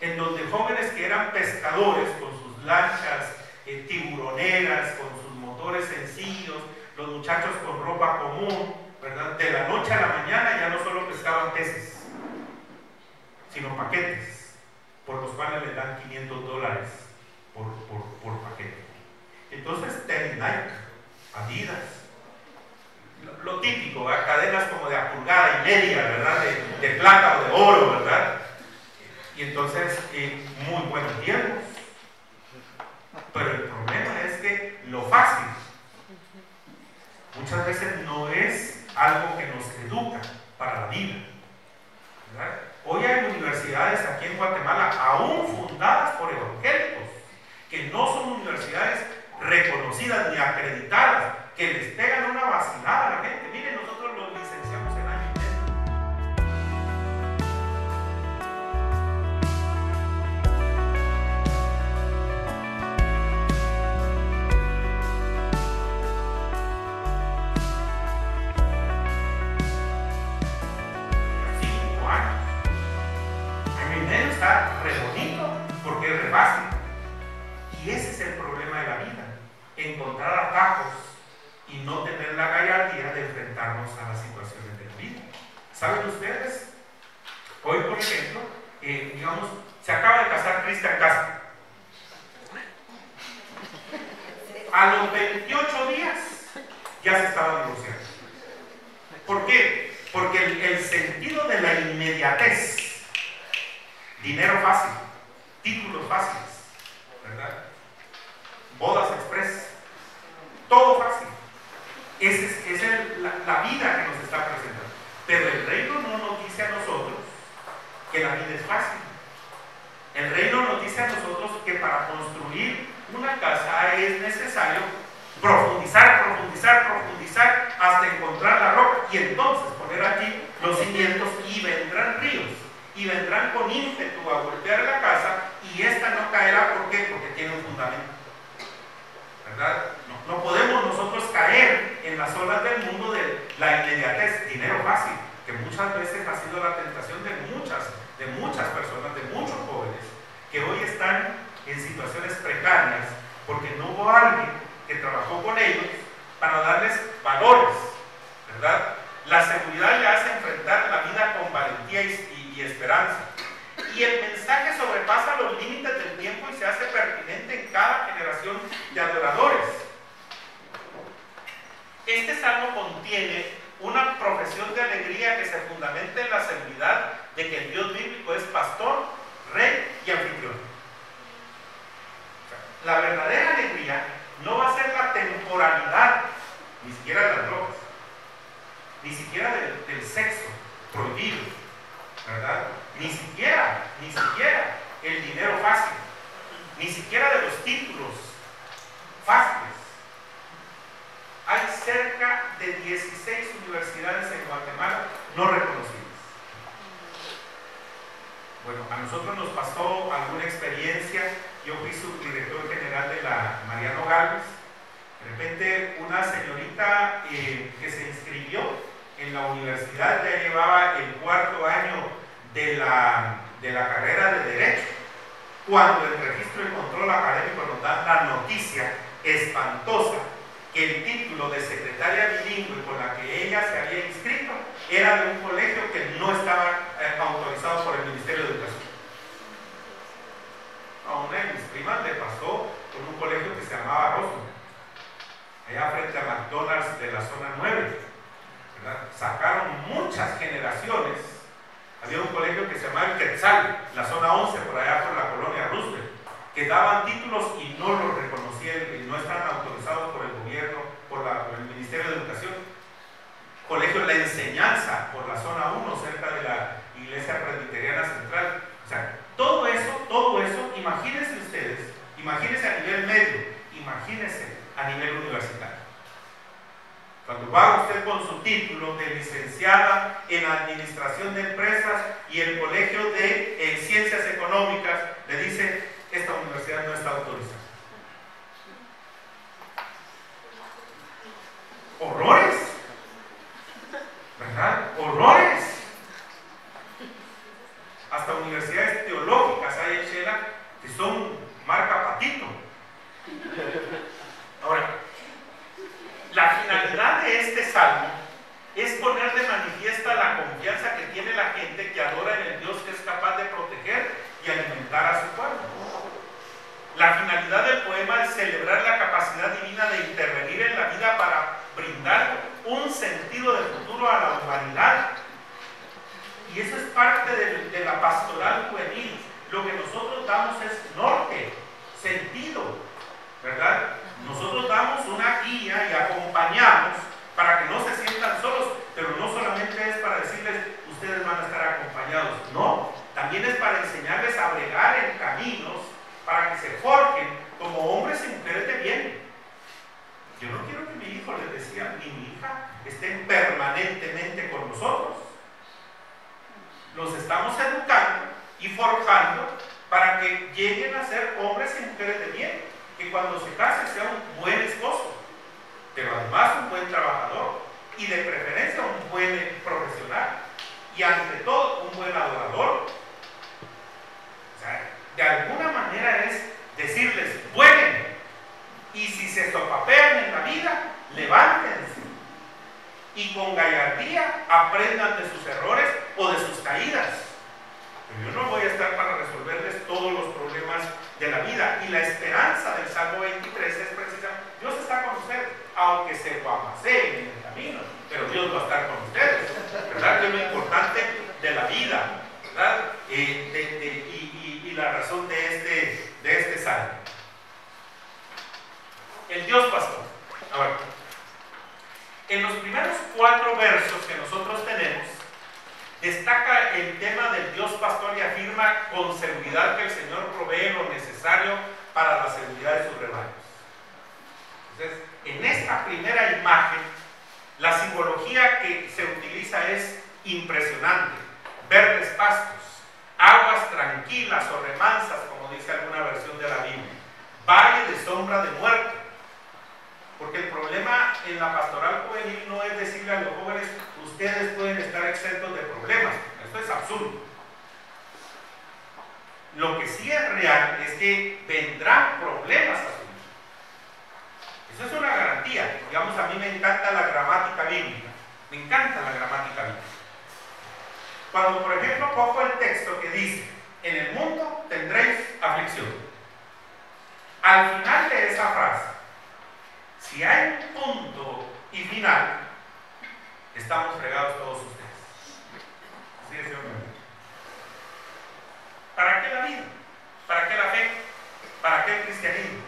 en donde jóvenes que eran pescadores con sus lanchas tiburoneras, con sus motores sencillos, los muchachos con ropa común, ¿verdad? De la noche a la mañana ya no solo pescaban peces, sino paquetes, por los cuales les dan $500 por paquete. Entonces, tenis Nike, Adidas, lo típico, ¿verdad? Cadenas como de a pulgada y media, ¿verdad? De plata o de oro, ¿verdad? Y entonces, muy buenos tiempos. Pero el problema es que lo fácil muchas veces no es algo que nos educa para la vida, ¿verdad? Hoy hay universidades aquí en Guatemala, aún fundadas por evangélicos, que no son universidades reconocidas ni acreditadas, que les pegan una vacilada a la gente. Miren, nosotros los licenciamos en año y medio. medio está re bonito porque es re fácil. Y ese es el problema de la vida, encontrar atajos y no tener la gallardía de enfrentarnos a las situaciones de la vida. ¿Saben ustedes? Hoy, por ejemplo, digamos, se acaba de casar Cristian Castro. A los 28 días ya se estaba divorciando. ¿Por qué? Porque el sentido de la inmediatez, dinero fácil, títulos fáciles, ¿verdad? Bodas express, todo fácil. Esa es la vida que nos está presentando. Pero el reino no nos dice a nosotros que la vida es fácil. El reino nos dice a nosotros que para construir una casa es necesario profundizar, profundizar, profundizar hasta encontrar la roca y entonces poner allí los cimientos y vendrán ríos y vendrán con ímpetu a golpear la casa y esta no caerá. ¿Por qué? Porque tiene un fundamento, ¿verdad? No podemos nosotros caer en las olas del mundo de la inmediatez, dinero fácil, que muchas veces ha sido la tentación de muchas personas, de muchos jóvenes que hoy están en situaciones precarias porque no hubo alguien que trabajó con ellos para darles valores, ¿verdad? La seguridad le hace enfrentar la vida con valentía y esperanza. Y el mensaje sobrepasa los límites del tiempo y se hace pertinente en cada generación de adoradores. Este salmo contiene una profesión de alegría que se fundamenta en la seguridad de que el Dios bíblico es pastor, rey y anfitrión. La verdadera alegría no va a ser la temporalidad, ni siquiera de las drogas, ni siquiera del sexo prohibido, ¿verdad? Ni siquiera el dinero fácil, ni siquiera de los títulos fáciles. Hay cerca de 16 universidades en Guatemala no reconocidas. Bueno, a nosotros nos pasó alguna experiencia. Yo fui subdirector general de la Mariano Gálvez. De repente una señorita que se inscribió en la universidad ya llevaba el 4º año de la carrera de Derecho, cuando el registro y control académico nos da la noticia espantosa que el título de secretaria bilingüe con la que ella se había inscrito era de un colegio que no estaba autorizado por el Ministerio de Educación. A una de mis primas le pasó con un colegio que se llamaba Rosno, allá frente a McDonald's de la zona 9, ¿verdad? Sacaron muchas generaciones. Había un colegio que se llamaba El Quetzal, la zona 11, por allá por la colonia Roosevelt, que daban títulos y no los reconocían y no estaban autorizados por el gobierno, por el Ministerio de Educación. Colegio La Enseñanza, por la zona 1, cerca de la Iglesia Presbiteriana Central. O sea, todo eso, imagínense ustedes, imagínense a nivel medio, imagínense a nivel universitario. Cuando va usted con su título de licenciada en Administración de Empresas y el Colegio de Ciencias Económicas le dice: esta universidad no está autorizada. Horrores, ¿verdad? Horrores. Hasta universidades teológicas hay en Shela que son marca patito. Ahora, la finalidad de este salmo es poner de manifiesta la confianza que tiene la gente que adora en el Dios que es capaz de proteger y alimentar a su pueblo. La finalidad del poema es celebrar la capacidad divina de intervenir en la vida para brindar un sentido de futuro a la humanidad. Y eso es parte de la pastoral juvenil. Lo que nosotros damos es norte, sentido, ¿verdad? Nosotros damos una guía y acompañamos para que no se sientan solos, pero no solamente es para decirles ustedes van a estar acompañados, no, también es para enseñarles a bregar en caminos para que se forjen como hombres y mujeres de bien. Yo no quiero que mi hijo, les decía, ni mi hija estén permanentemente con nosotros. Los estamos educando y forjando para que lleguen a ser hombres y mujeres de bien, que cuando se casen sea un buen esposo, pero además un buen trabajador y de preferencia un buen profesional y ante todo un buen adorador. vida, ¿verdad? Y la razón de este salmo. El Dios pastor. Ahora, en los primeros 4 versos que nosotros tenemos, destaca el tema del Dios pastor y afirma con seguridad que el Señor provee lo necesario para la seguridad de sus rebaños. Entonces, en esta primera imagen, la simbología que se utiliza es impresionante. Verdes pastos, aguas tranquilas o remansas, como dice alguna versión de la Biblia, valle de sombra de muerte. Porque el problema en la pastoral juvenil no es decirle a los jóvenes, ustedes pueden estar exentos de problemas. Esto es absurdo. Lo que sí es real es que vendrán problemas a su vida. Eso es una garantía. Digamos, a mí me encanta la gramática bíblica. Me encanta la gramática bíblica. Cuando, por ejemplo, cojo el texto que dice, en el mundo tendréis aflicción. Al final de esa frase, si hay un punto y final, estamos fregados todos ustedes. Así es, Señor. ¿Para qué la vida? ¿Para qué la fe? ¿Para qué el cristianismo?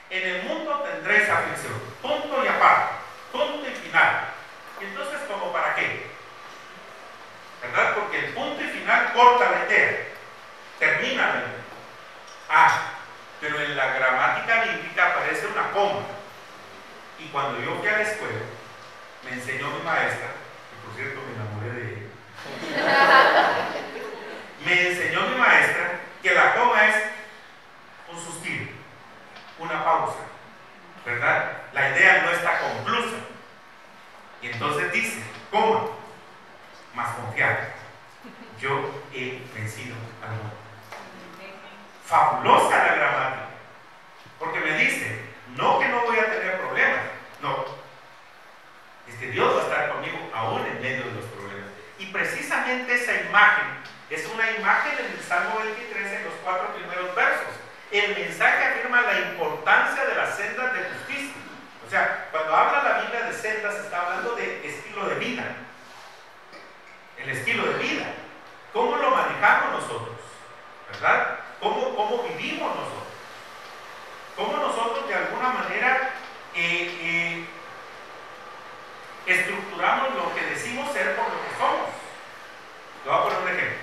En el mundo tendréis aflicción. Punto y aparte. Punto y final. Entonces, ¿como para qué? ¿Verdad? Porque el punto y final corta la idea. Termina la idea. Pero en la gramática bíblica aparece una coma. Y cuando yo fui a la escuela, me enseñó mi maestra, que por cierto me enamoré de ella, me enseñó mi maestra que la coma es un suspiro, una pausa, ¿verdad? La idea no está conclusa. Y entonces dice, coma, más confiar, yo he vencido al mundo. Fabulosa la gramática, porque me dice, no que no voy a tener problemas, no, es que Dios va a estar conmigo aún en medio de los problemas. Y precisamente esa imagen es una imagen en el Salmo 23 en los 4 primeros versos. El mensaje afirma la importancia de las sendas de justicia. O sea, cuando habla la Biblia de sendas, está hablando de estilo de vida. El estilo de vida. ¿Cómo lo manejamos nosotros? ¿Verdad? ¿Cómo vivimos nosotros? ¿Cómo nosotros de alguna manera estructuramos lo que decimos ser por lo que somos? Le voy a poner un ejemplo.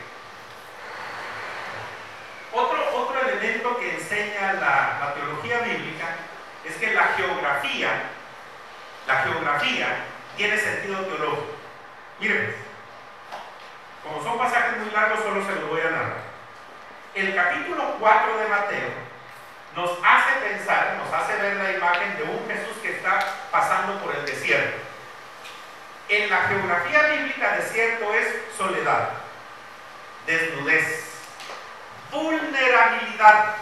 Otro elemento que enseña la teología bíblica es que la geografía tiene sentido teológico. Miren, como son pasajes muy largos, solo se los voy a narrar. El capítulo 4 de Mateo nos hace pensar, nos hace ver la imagen de un Jesús que está pasando por el desierto. En la geografía bíblica, desierto es soledad, desnudez, vulnerabilidad.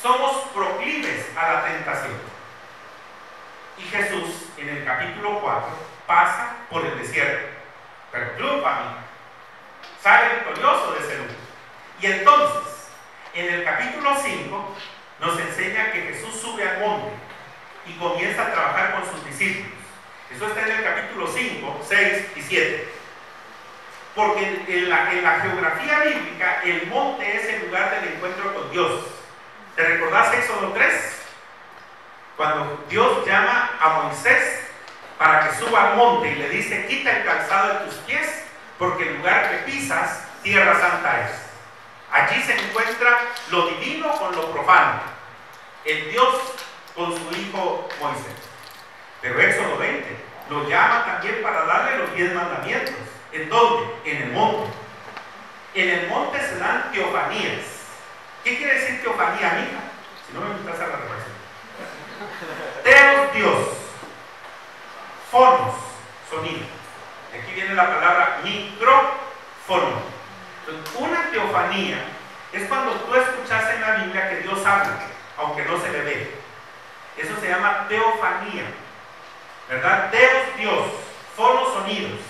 Somos proclives a la tentación. Y Jesús, en el capítulo 4, pasa por el desierto. Pero triunfa, sale victorioso de ese lugar. Y entonces, en el capítulo 5, nos enseña que Jesús sube al monte y comienza a trabajar con sus discípulos. Eso está en el capítulo 5, 6 y 7. Porque en la geografía bíblica, el monte es el lugar del encuentro con Dios. ¿Te recordás Éxodo 3? Cuando Dios llama a Moisés para que suba al monte y le dice, quita el calzado de tus pies, porque el lugar que pisas, tierra santa es. Allí se encuentra lo divino con lo profano, el Dios con su hijo Moisés. Pero Éxodo 20 lo llama también para darle los 10 mandamientos. ¿En dónde? En el monte. En el monte se dan teofanías. ¿Qué quiere decir teofanía, mija? Si no me gusta hacer la reflexión. Teos, Dios. Fonos, sonido. Aquí viene la palabra micrófono. Entonces, una teofanía es cuando tú escuchas en la Biblia que Dios habla, aunque no se le ve. Eso se llama teofanía, ¿verdad? Teos, Dios, fonos, sonidos.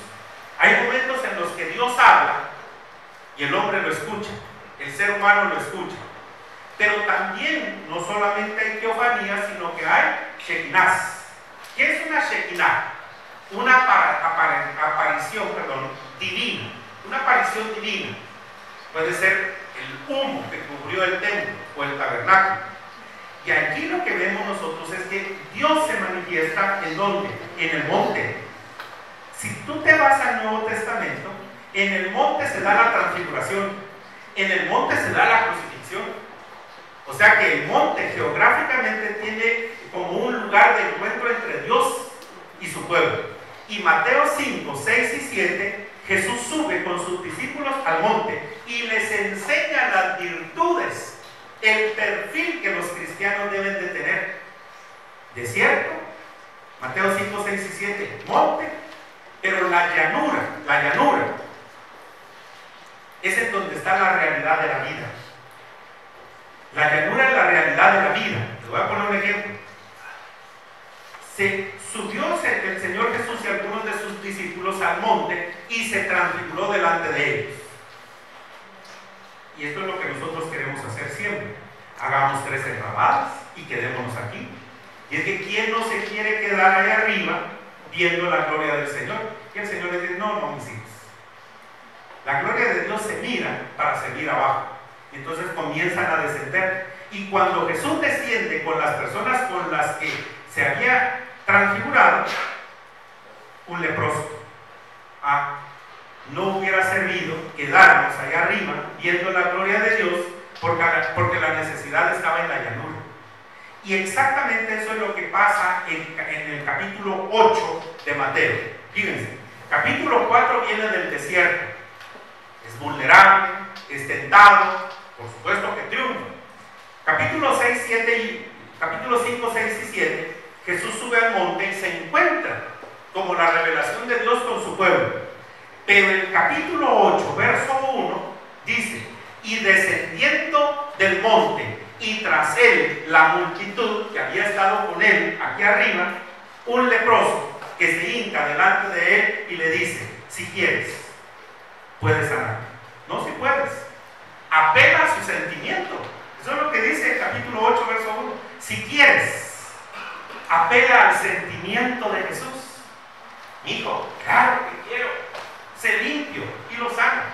Hay momentos en los que Dios habla y el hombre lo escucha, el ser humano lo escucha. Pero también no solamente hay teofanía, sino que hay shekinás. ¿Qué es una shekinah? Una aparición, acción divina. Puede ser el humo que cubrió el templo o el tabernáculo. Y aquí lo que vemos nosotros es que Dios se manifiesta ¿en dónde? En el monte. Si tú te vas al Nuevo Testamento, en el monte se da la transfiguración, en el monte se da la crucifixión. O sea que el monte geográficamente tiene como un lugar de encuentro entre Dios y su pueblo. Y Mateo 5, 6 y 7, Jesús sube con sus discípulos al monte y les enseña las virtudes, el perfil que los cristianos deben de tener. Desierto, Mateo 5, 6 y 7, monte, pero la llanura es en donde está la realidad de la vida. La llanura es la realidad de la vida. Te voy a poner un ejemplo. Se subió el Señor Jesús y algunos de sus discípulos al monte y se transfiguró delante de ellos. Y esto es lo que nosotros queremos hacer siempre. Hagamos 3 enramadas y quedémonos aquí. Y es que ¿quién no se quiere quedar ahí arriba viendo la gloria del Señor? Y el Señor le dice, no, mis hijos. La gloria de Dios se mira para seguir abajo. Y entonces comienzan a descender. Y cuando Jesús desciende con las personas con las que se había transfigurado, un leproso. No hubiera servido quedarnos allá arriba viendo la gloria de Dios porque la necesidad estaba en la llanura. Y exactamente eso es lo que pasa en el capítulo 8 de Mateo. Fíjense, capítulo 4 viene del desierto. Es vulnerable, es tentado, por supuesto que triunfa. Capítulo 5, 6 y 7, Jesús sube al monte y se encuentra como la revelación de Dios con su pueblo. Pero el capítulo 8, verso 1, dice, y descendiendo del monte, y tras él la multitud que había estado con él aquí arriba, un leproso que se hinca delante de él y le dice, si quieres, puedes sanar. No, si puedes. Apela a su sentimiento. Eso es lo que dice el capítulo 8, verso 1. Si quieres, apela al sentimiento de Jesús. Hijo, claro que quiero. Sé limpio y lo sana.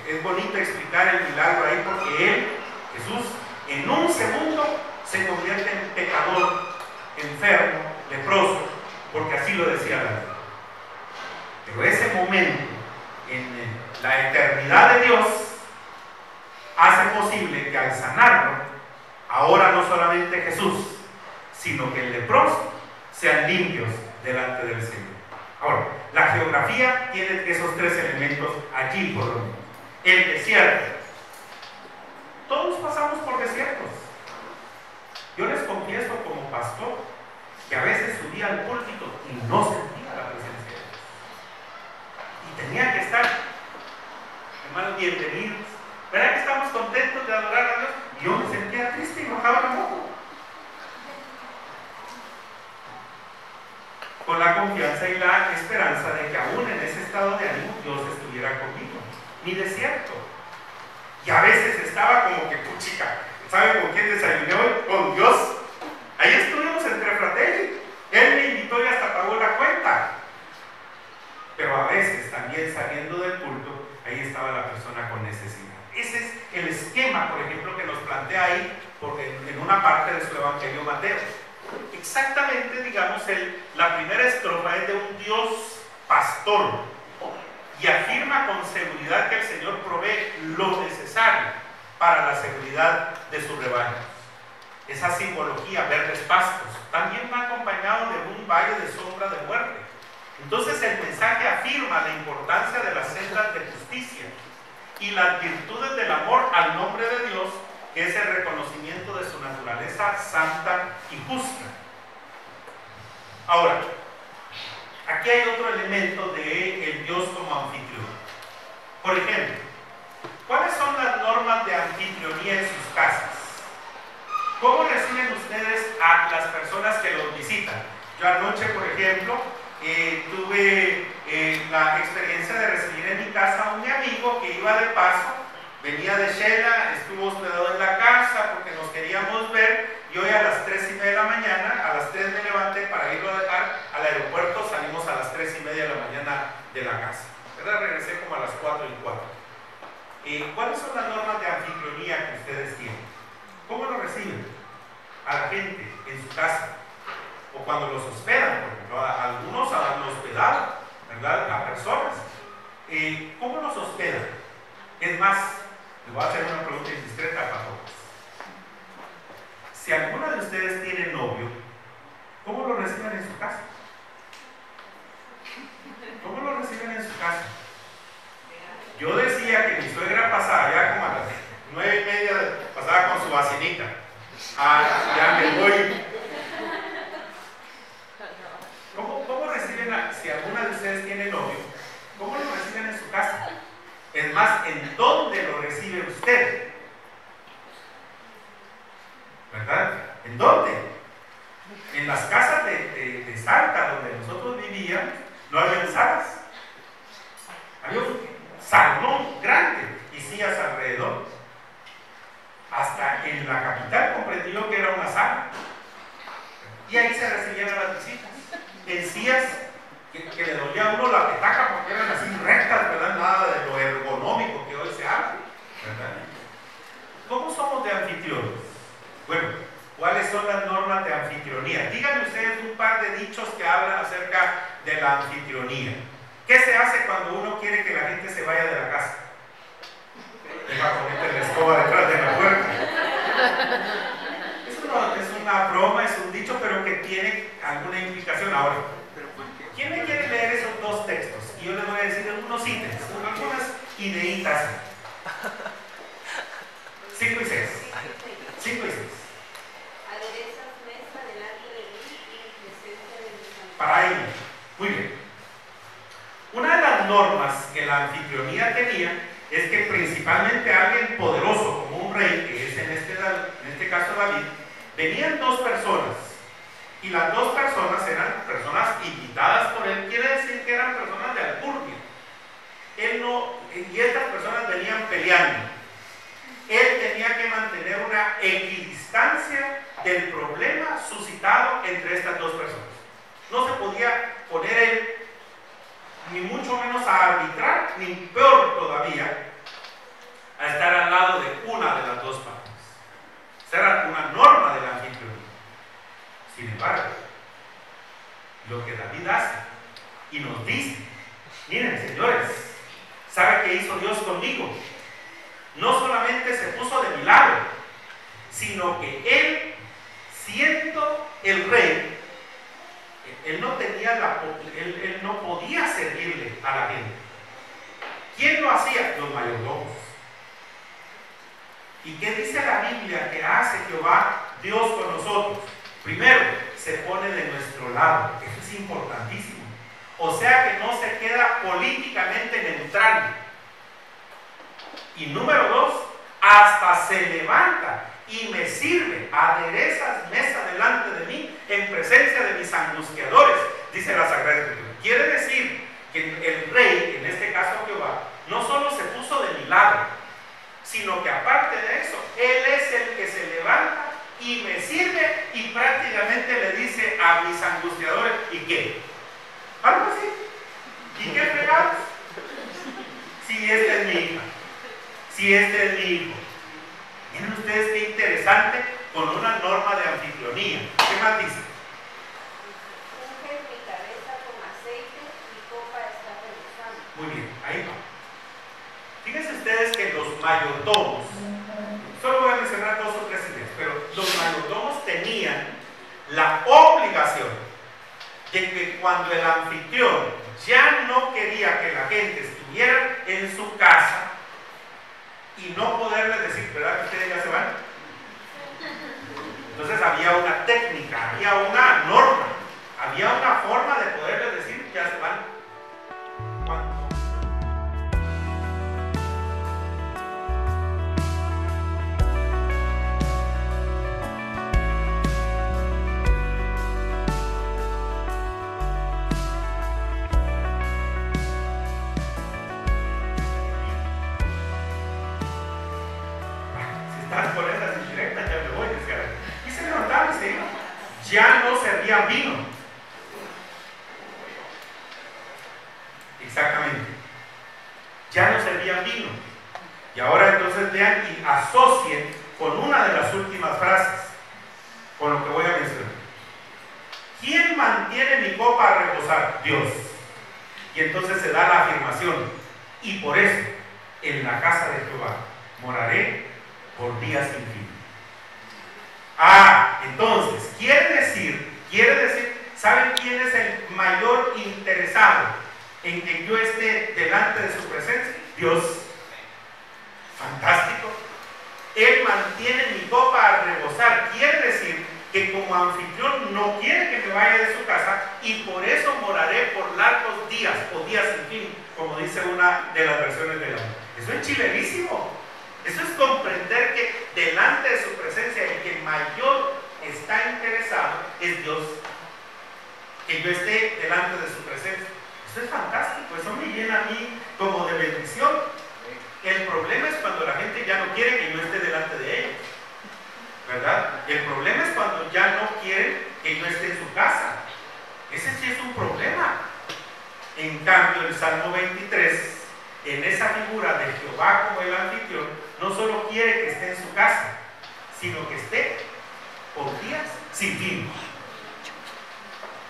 Es bonito explicar el milagro ahí porque él, Jesús, en un segundo se convierte en pecador, enfermo, leproso, porque así lo decía la ley. Pero ese momento, en la eternidad de Dios, hace posible que al sanarlo, ahora no solamente Jesús, sino que el leproso sean limpios delante del Señor. Ahora, la geografía tiene esos 3 elementos allí por lo menos. El desierto. Todos pasamos por desiertos. Yo les confieso como pastor que a veces subía al púlpito y no sentía la presencia de Dios. Y tenía que estar, hermanos, bienvenidos. ¿Verdad que estamos contentos de adorar a Dios? Y yo me sentía triste y bajaba la moto. Con la confianza y la esperanza de que aún en ese estado de ánimo Dios estuviera conmigo. Mi desierto. Y a veces estaba como que, puchica, ¿sabe con quién desayuné hoy? Con Dios. Ahí estuvimos entre fratelli. Él me invitó y hasta pagó la cuenta. Pero a veces también saliendo del culto, ahí estaba la persona con necesidad. Ese es el esquema, por ejemplo, que nos plantea ahí en una parte de su Evangelio Mateo. Exactamente, digamos, la primera estrofa es de un Dios pastor y afirma con seguridad que el Señor provee lo necesario para la seguridad de su rebaño. Esa simbología, verdes pastos, también va acompañado de un valle de sombra de muerte. Entonces el mensaje afirma la importancia de las sendas de justicia y las virtudes del amor al nombre de Dios, que es el reconocimiento de su naturaleza santa y justa. Ahora, aquí hay otro elemento de el Dios como anfitrión. Por ejemplo, ¿cuáles son las normas de anfitrionía en sus casas? ¿Cómo reciben ustedes a las personas que los visitan? Yo anoche, por ejemplo, tuve la experiencia de recibir en mi casa a un amigo que iba de paso, venía de Shela, estuvo hospedado en la casa porque nos queríamos ver, y hoy a las 3:30 de la mañana, a las 3 me levanté para irlo a dejar al aeropuerto, salimos a las 3:30 de la mañana de la casa, ¿verdad? Regresé como a las 4:15. ¿Cuáles son las normas de anfitrionía que ustedes tienen? ¿Cómo lo reciben a la gente en su casa? O cuando los hospedan, por ejemplo, algunos han hospedado, ¿verdad?, a personas. ¿Cómo los hospedan? Es más, les voy a hacer una pregunta indiscreta para todos. Si alguna de ustedes tiene novio, ¿cómo lo reciben en su casa? ¿Cómo lo reciben en su casa? Yo decía que mi suegra pasaba ya como a las 9:30, pasaba con su vacinita. Ya me voy. ¿Cómo reciben, si alguna de ustedes tiene novio, cómo lo reciben en su casa? Es más, ¿en dónde lo recibe usted? ¿Verdad? ¿En dónde? En las casas de Salta, donde nosotros vivíamos, no había salas. Había un salón grande y sillas alrededor. Hasta en la capital comprendí yo que era una sala. Y ahí se recibían a las visitas. En sillas que le dolía a uno la petaca porque eran así rectas, ¿verdad? Nada de lo ergonómico que hoy se habla, ¿verdad? ¿Cómo somos de anfitriones? Bueno, ¿cuáles son las normas de anfitrionía? Díganme ustedes un par de dichos que hablan acerca de la anfitrionía. ¿Qué se hace cuando uno quiere que la gente se vaya de la casa? Deja ponerte la escoba detrás de la puerta. Es una broma, es un dicho, pero que tiene alguna implicación. Ahora, ¿quién me quiere leer esos dos textos? Y yo les voy a decir algunos ítems, algunas ideitas. 5 y 6. 5 y 6. Aderezas mesa delante de mí y en presencia de mis amigos. Para ahí, muy bien. Una de las normas que la anfitrionía tenía es que principalmente alguien poderoso, como un rey, que es en este caso David, venían dos personas, y las dos personas eran personas invitadas por él, quiere decir que eran personas de alcurnia. Y estas personas venían peleando. Él tenía que mantener una equidistancia del problema suscitado entre estas dos personas. No se podía poner él, ni mucho menos a arbitrar, ni peor todavía, a estar al lado de una de las dos partes. Esa era una norma de la anfitrionía. Sin embargo, lo que David hace y nos dice, miren señores, ¿sabe qué hizo Dios conmigo? No solamente se puso de mi lado, sino que él, siendo el rey, él no podía servirle a la gente. ¿Quién lo hacía? Los mayordomos. ¿Y qué dice la Biblia que hace Jehová Dios con nosotros? Primero, se pone de nuestro lado. Eso es importantísimo. O sea que no se queda políticamente neutral. Y número 2, hasta se levanta y me sirve, aderezas mesa delante de mí en presencia de mis angustiadores, dice la Sagrada Escritura. Quiere decir que el rey, en este caso Jehová, no solo se puso de mi lado, sino que aparte de eso, él es el que se levanta y me sirve y prácticamente le dice a mis angustiadores, ¿y qué? Algo así. ¿Y qué fregados? Si esta es mi hija, si este es mi hijo. Miren ustedes qué interesante, con una norma de anfitrionía. ¿Qué más dice? Unge mi cabeza con aceite, mi copa está rebosando. Muy bien, ahí va. Fíjense ustedes que los mayordomos, solo voy a mencionar 2 o 3 ideas, pero los mayordomos tenían la obligación de que cuando el anfitrión ya no quería que la gente estuviera en su casa y no poderles decir, ¿verdad que ustedes ya se van? Entonces había una técnica, había una norma, había una forma de poderles decir, ya se van. ¿Cuándo? Por esas indirectas, ya me voy, decía. Y se levantaron y se iban. Ya no servían vino. Exactamente. Ya no servían vino. Y ahora entonces vean y asocien con una de las últimas frases, con lo que voy a mencionar. ¿Quién mantiene mi copa a reposar? Dios. Y entonces se da la afirmación: y por eso, en la casa de Jehová moraré por días sin fin. Entonces, quiere decir, ¿saben quién es el mayor interesado en que yo esté delante de su presencia? Dios. Fantástico. Él mantiene mi copa a rebosar. Quiere decir que como anfitrión no quiere que me vaya de su casa, y por eso moraré por largos días o días sin fin, como dice una de las versiones de la Biblia. Eso es chilerísimo. Eso es comprender que delante de su presencia el que mayor está interesado es Dios. Que yo esté delante de su presencia. Eso es fantástico. Eso me llena a mí como de bendición. El problema es cuando la gente ya no quiere que yo esté delante de ellos, ¿verdad? El problema es cuando ya no quieren que yo esté en su casa. Ese sí es un problema. En cambio, el Salmo 23, en esa figura de Jehová como el anfitrión, no solo quiere que esté en su casa, sino que esté por días sin fin.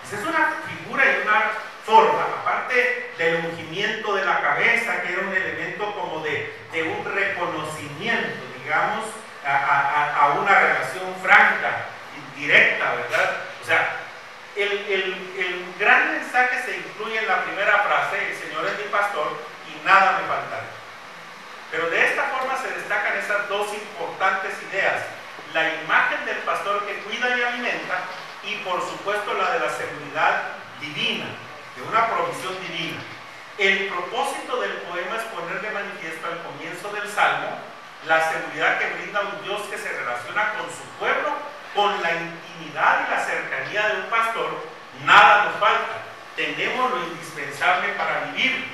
Esa es una figura y una forma, aparte del ungimiento de la cabeza, que era un elemento como de un reconocimiento, digamos, a una relación franca y directa, ¿verdad? O sea, el gran mensaje se incluye en la primera frase: el Señor es mi pastor y nada me faltará. Pero de esta forma se destacan esas dos importantes ideas: la imagen del pastor que cuida y alimenta, y por supuesto la de la seguridad divina, de una provisión divina. El propósito del poema es poner de manifiesto al comienzo del Salmo la seguridad que brinda un Dios que se relaciona con su pueblo, con la intimidad y la cercanía de un pastor. Nada nos falta, tenemos lo indispensable para vivir.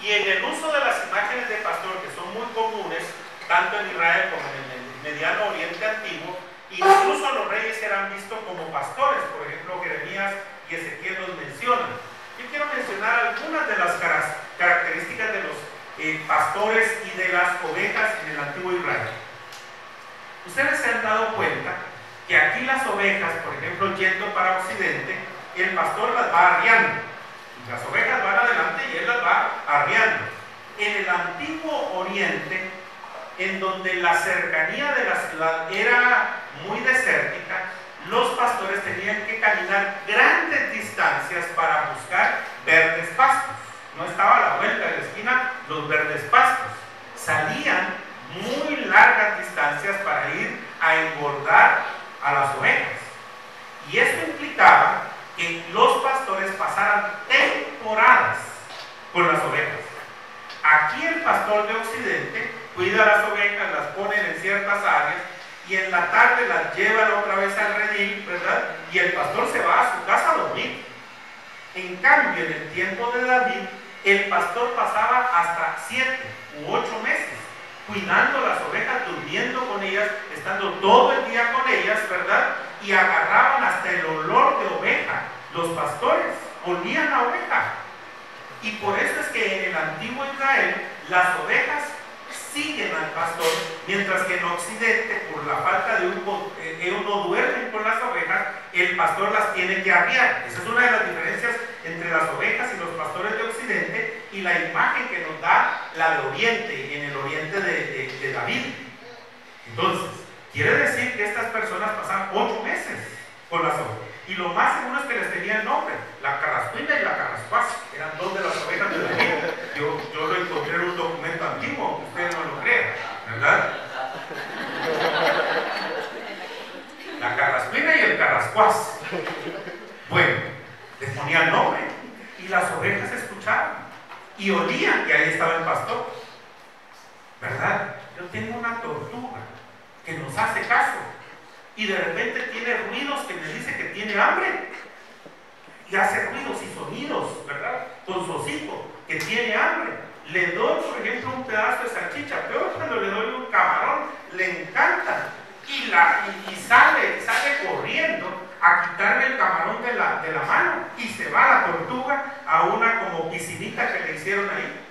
Y en el uso de las imágenes de pastor, que son muy comunes tanto en Israel como en el Mediano Oriente Antiguo, incluso los reyes eran vistos como pastores. Por ejemplo, Jeremías y Ezequiel los mencionan. Yo quiero mencionar algunas de las características de los pastores y de las ovejas en el antiguo Israel. Ustedes se han dado cuenta que aquí las ovejas, por ejemplo, yendo para occidente, el pastor las va arriando. Las ovejas van adelante y él las va arriando. En el antiguo oriente, en donde la cercanía de la ciudad era muy desértica, los pastores tenían que caminar grandes distancias para buscar verdes pastos. No estaba a la vuelta de la esquina los verdes pastos. Salían muy largas distancias para ir a engordar a las ovejas. Y eso implicaba que los pastores pasaran temporadas con las ovejas. Aquí el pastor de occidente cuida las ovejas, las pone en ciertas áreas y en la tarde las llevan otra vez al redil, ¿verdad? Y el pastor se va a su casa a dormir. En cambio, en el tiempo de David, el pastor pasaba hasta 7 u 8 meses cuidando las ovejas, durmiendo con ellas, estando todo el día con ellas, ¿verdad? Y agarraban hasta el olor de oveja. Los pastores olían a oveja. Y por eso es que en el antiguo Israel las ovejas siguen al pastor, mientras que en occidente, por la falta de uno duermen con las ovejas, el pastor las tiene que arriar. Esa es una de las diferencias entre las ovejas y los pastores de occidente, y la imagen que nos da la de oriente, en el oriente de David. Entonces, quiere decir que estas personas pasan 8 meses con las ovejas. Y lo más seguro es que les tenían nombre: la carrascuina y la carrascuaz. Eran dos de las ovejas de David. Yo lo encontré en un documento antiguo, aunque ustedes no lo crean, ¿verdad? La carrascuina y el carrascuaz. Bueno, les ponían nombre y las ovejas escuchaban y olían, y ahí estaba el pastor, ¿verdad? Yo tengo una tortuga que nos hace caso y de repente tiene ruidos que me dice que tiene hambre, y hace ruidos y sonidos, ¿verdad? Con su hocico, que tiene hambre. Le doy, por ejemplo, un pedazo de salchicha, pero cuando le doy un camarón, le encanta, y sale corriendo a quitarme el camarón de la mano, y se va la tortuga a una como piscinita que le hicieron ahí,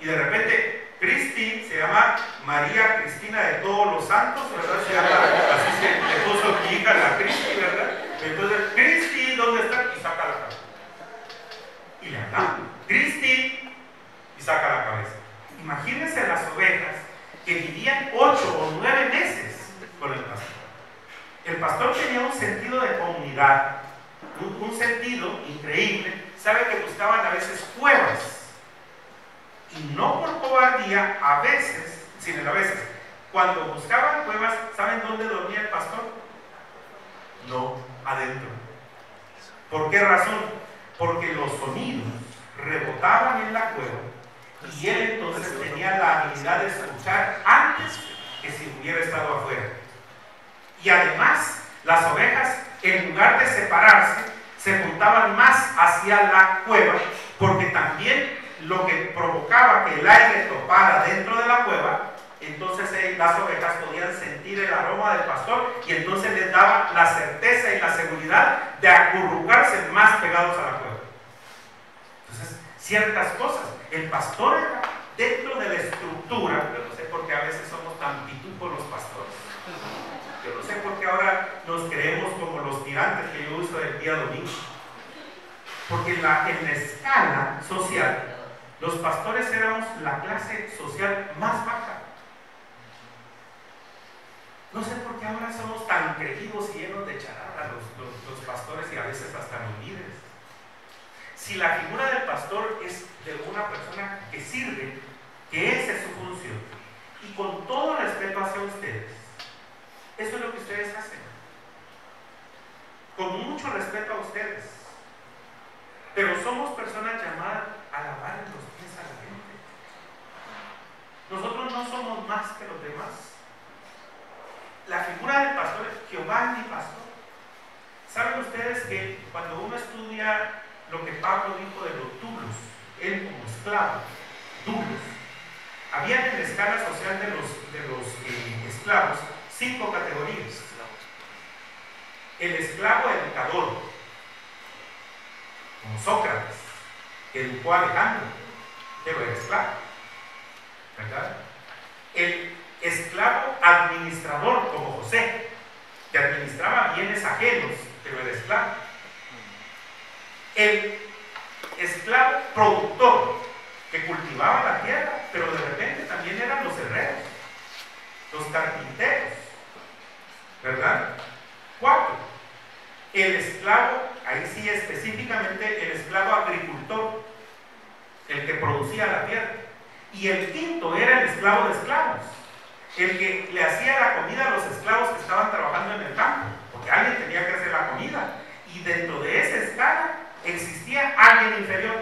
y de repente Cristi, se llama María Cristina de Todos los Santos, ¿verdad? Se llama, así se le puso mi hija la Cristi, ¿verdad? Entonces, Cristi, ¿dónde está? Y saca la cabeza. Y le habla, Cristi, y saca la cabeza. Imagínense las ovejas que vivían 8 o 9 meses con el pastor. El pastor tenía un sentido de comunidad, un sentido increíble. Sabe que buscaban a veces cuevas. Y no por cobardía, a veces, sino a veces, cuando buscaban cuevas, ¿saben dónde dormía el pastor? No, adentro. ¿Por qué razón? Porque los sonidos rebotaban en la cueva y él entonces tenía la habilidad de escuchar antes que si hubiera estado afuera. Y además, las ovejas, en lugar de separarse, se juntaban más hacia la cueva, porque también lo que provocaba que el aire topara dentro de la cueva, entonces las ovejas podían sentir el aroma del pastor y entonces les daba la certeza y la seguridad de acurrucarse más pegados a la cueva. Entonces, ciertas cosas, el pastor era dentro de la estructura. Yo no sé por qué a veces somos tan pitujos los pastores. Yo no sé por qué ahora nos creemos como los tirantes que yo uso el día domingo. Porque en la escala social, los pastores éramos la clase social más baja. No sé por qué ahora somos tan creídos y llenos de charada los pastores y a veces hasta los líderes. Si la figura del pastor es de una persona que sirve, que esa es su función, y con todo respeto hacia ustedes, eso es lo que ustedes hacen. Con mucho respeto a ustedes. Pero somos personas llamadas a lavar los pies a la gente. Nosotros no somos más que los demás. La figura del pastor es Jehová mi pastor. ¿Saben ustedes que cuando uno estudia lo que Pablo dijo de los dulos, él como esclavo, dulos, había en la escala social de los esclavos 5 categorías. El esclavo educador, como Sócrates, que educó a Alejandro, pero era esclavo, ¿verdad? El esclavo administrador, como José, que administraba bienes ajenos, pero era esclavo. El esclavo productor, que cultivaba la tierra, pero de repente también eran los herreros, los carpinteros, ¿verdad? 4. El esclavo, ahí sí específicamente el esclavo agricultor, el que producía la tierra. Y el 5 era el esclavo de esclavos, el que le hacía la comida a los esclavos que estaban trabajando en el campo, porque alguien tenía que hacer la comida. Y dentro de esa escala existía alguien inferior,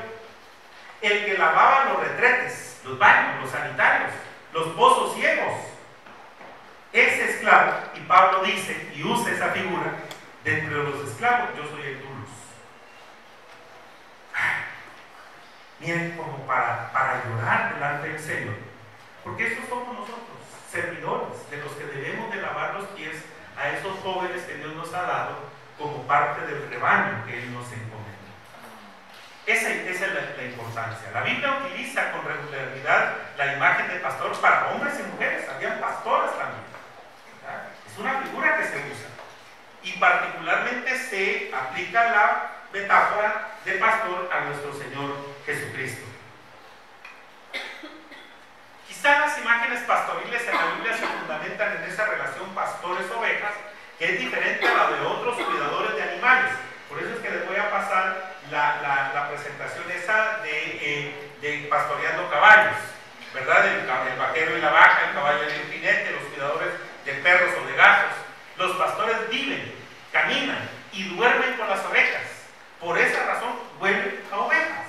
el que lavaba los retretes, los baños, los sanitarios, los pozos ciegos. Ese esclavo, y Pablo dice y usa esa figura, dentro de los esclavos, yo soy el dulos. Miren, como para llorar delante del Señor, porque estos somos nosotros, servidores, de los que debemos de lavar los pies a esos jóvenes que Dios nos ha dado como parte del rebaño que Él nos encomendó. Esa es la importancia. La Biblia utiliza con regularidad la imagen de pastor para hombres y mujeres. Habían pastores también, ¿verdad? Es una figura que se usa. Y particularmente se aplica la metáfora de pastor a nuestro Señor Jesucristo. Quizá las imágenes pastoriles en la Biblia se fundamentan en esa relación pastores-ovejas, que es diferente a la de otros cuidadores de animales. Por eso es que les voy a pasar la presentación esa de pastoreando caballos, ¿verdad? El vaquero y la vaca, el caballo y el jinete, los cuidadores de perros o de gatos. Los pastores viven, caminan y duermen con las ovejas. Por esa razón vuelven a ovejas.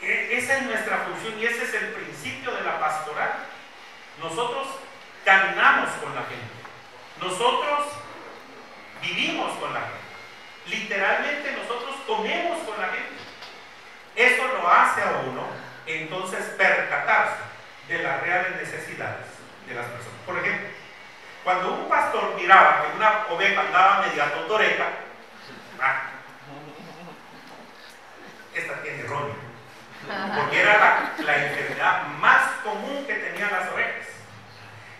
Esa es nuestra función y ese es el principio de la pastoral. Nosotros caminamos con la gente. Nosotros vivimos con la gente. Literalmente nosotros comemos con la gente. Eso lo hace a uno entonces percatarse de las reales necesidades de las personas. Por ejemplo, cuando un pastor miraba que una oveja andaba media totoreca, esta tiene roña, porque era la enfermedad enfermedad más común que tenían las ovejas.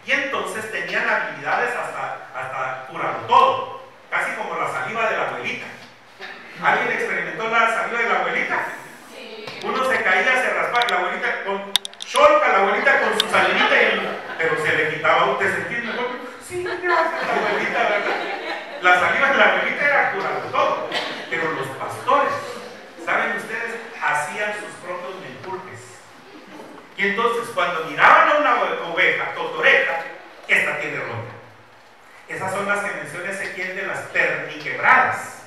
Y entonces tenían habilidades hasta curarlo todo, casi como la saliva de la abuelita. ¿Alguien experimentó la saliva de la abuelita? Uno se caía, se raspaba, la abuelita con cholca, la abuelita con su salivita, pero se le quitaba. ¿Usted sentía mejor? Sí, gracias, la abuelita, ¿verdad? La saliva de la abuelita era curarlo todo. Pero los pastores, ¿saben ustedes? Hacían sus propios menjurjes. Y entonces, cuando miraban a una oveja totoreca, esta tiene roña. Esas son las que menciona Ezequiel de las perniquebradas.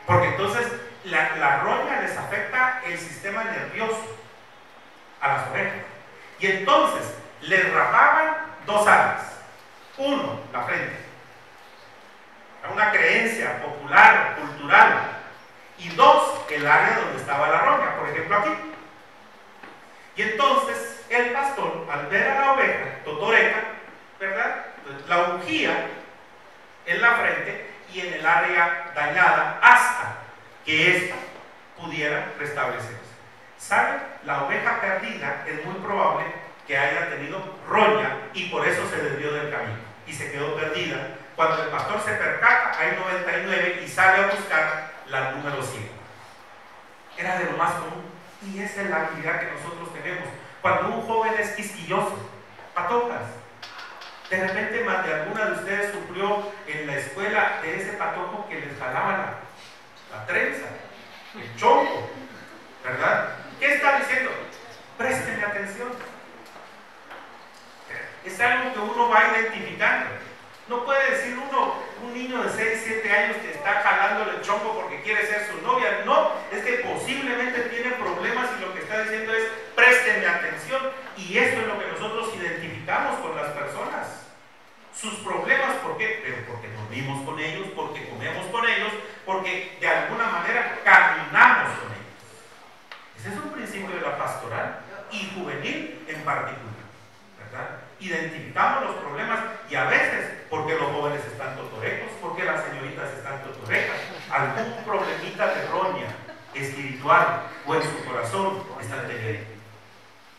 Porque entonces la roña les afecta el sistema nervioso a las ovejas. Y entonces les rapaban dos áreas. Uno, la frente. Era una creencia popular, cultural. Y dos, el área donde estaba la roña, por ejemplo aquí. Y entonces el pastor, al ver a la oveja totoreca, ¿verdad?, la ungía en la frente y en el área dañada hasta que ésta pudiera restablecerse. ¿Sabe? La oveja perdida es muy probable que haya tenido roña y por eso se desvió del camino y se quedó perdida. Cuando el pastor se percata, hay 99 y sale a buscar la número 100. Era de lo más común y esa es la habilidad que nosotros tenemos. Cuando un joven es quisquilloso, patocas, de repente más de alguna de ustedes sufrió en la escuela de ese patojo que les jalaba la trenza, el chonco, ¿verdad? ¿Qué está diciendo? Présteme atención. Es algo que uno va identificando. No puede decir uno, un niño de 6, 7 años que está jalándole el chonco porque quiere ser su novia. No, es que posiblemente tiene problemas y lo que está diciendo es préstenme atención. Y esto es lo que nosotros identificamos con las personas. Sus problemas, ¿por qué? Pero porque dormimos con ellos, porque comemos con ellos, porque de alguna manera caminamos con ellos. Ese es un principio de la pastoral y juvenil en particular, ¿verdad? Identificamos los problemas y a veces porque los jóvenes están totorecos, porque las señoritas están totorecas, algún problemita de roña espiritual o en su corazón están teniendo.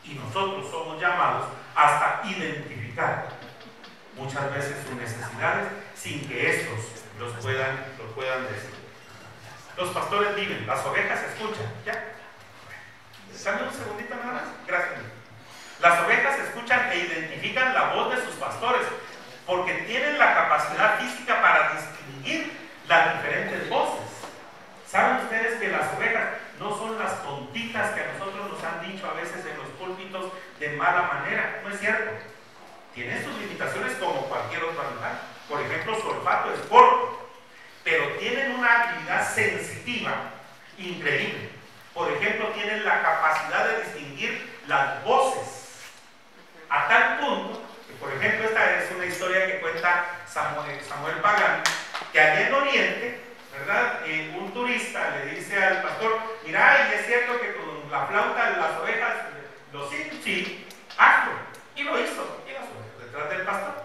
Y nosotros somos llamados hasta identificar muchas veces sus necesidades sin que estos los puedan decir. Los pastores viven, las ovejas escuchan. ¿Ya? Dame un segundito nada más. Gracias. Las ovejas escuchan e identifican la voz de sus pastores porque tienen la capacidad física para distinguir las diferentes voces. ¿Saben ustedes que las ovejas no son las tontitas que a nosotros nos han dicho a veces en los púlpitos de mala manera? No es cierto. Tienen sus limitaciones como cualquier otro animal. Por ejemplo, su olfato es corto, pero tienen una habilidad sensitiva increíble. Por ejemplo, tienen la capacidad de distinguir las voces a tal punto que, por ejemplo, esta es una historia que cuenta Samuel Pagán, que allá en Oriente, ¿verdad?, un turista le dice al pastor: mira, y es cierto que con la flauta de las ovejas, sí, hazlo. Y lo hizo. Y las ovejas detrás del pastor.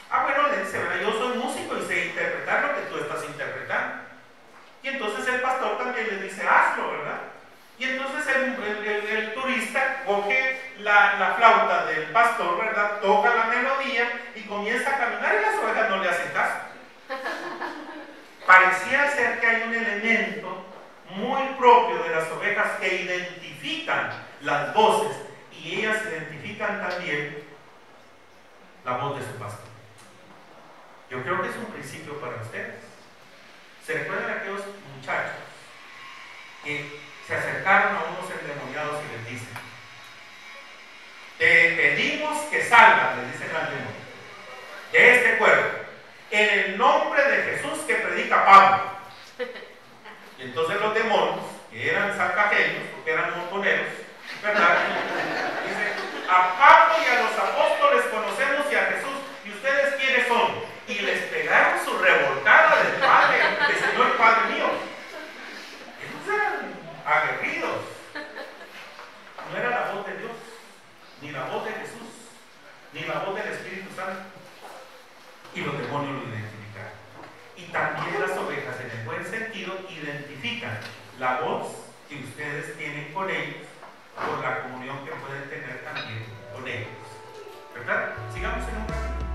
Ah, bueno, le dice: yo soy músico y sé interpretar lo que tú estás interpretando. Y entonces el pastor también le dice: hazlo, ¿verdad? Y entonces el turista coge la flauta del pastor, ¿verdad?, toca la melodía y comienza a caminar y las ovejas no le hacen caso. Pareciera ser que hay un elemento muy propio de las ovejas que identifican las voces y ellas identifican también la voz de su pastor. Yo creo que es un principio para ustedes. ¿Se recuerdan aquellos muchachos que se acercaron a unos endemoniados y les dicen: te pedimos que salgan, les dicen al demonio, de este cuerpo, en el nombre de Jesús que predica Pablo? Y entonces los demonios, que eran salcajeños, porque eran montoneros, ¿verdad?, dicen: a Pablo y a los apóstoles conocemos y a Jesús, ¿y ustedes quiénes son? Y les pegaron su revolcada del Padre, del Señor Padre mío. Ellos eran aguerridos. No era la voz de Dios, ni la voz de Jesús, ni la voz del Espíritu Santo. Y los demonios lo identificaron. Y también las ovejas, en el buen sentido, identifican la voz que ustedes tienen con ellos por la comunión que pueden tener también con ellos. ¿Verdad? Sigamos en un ratito.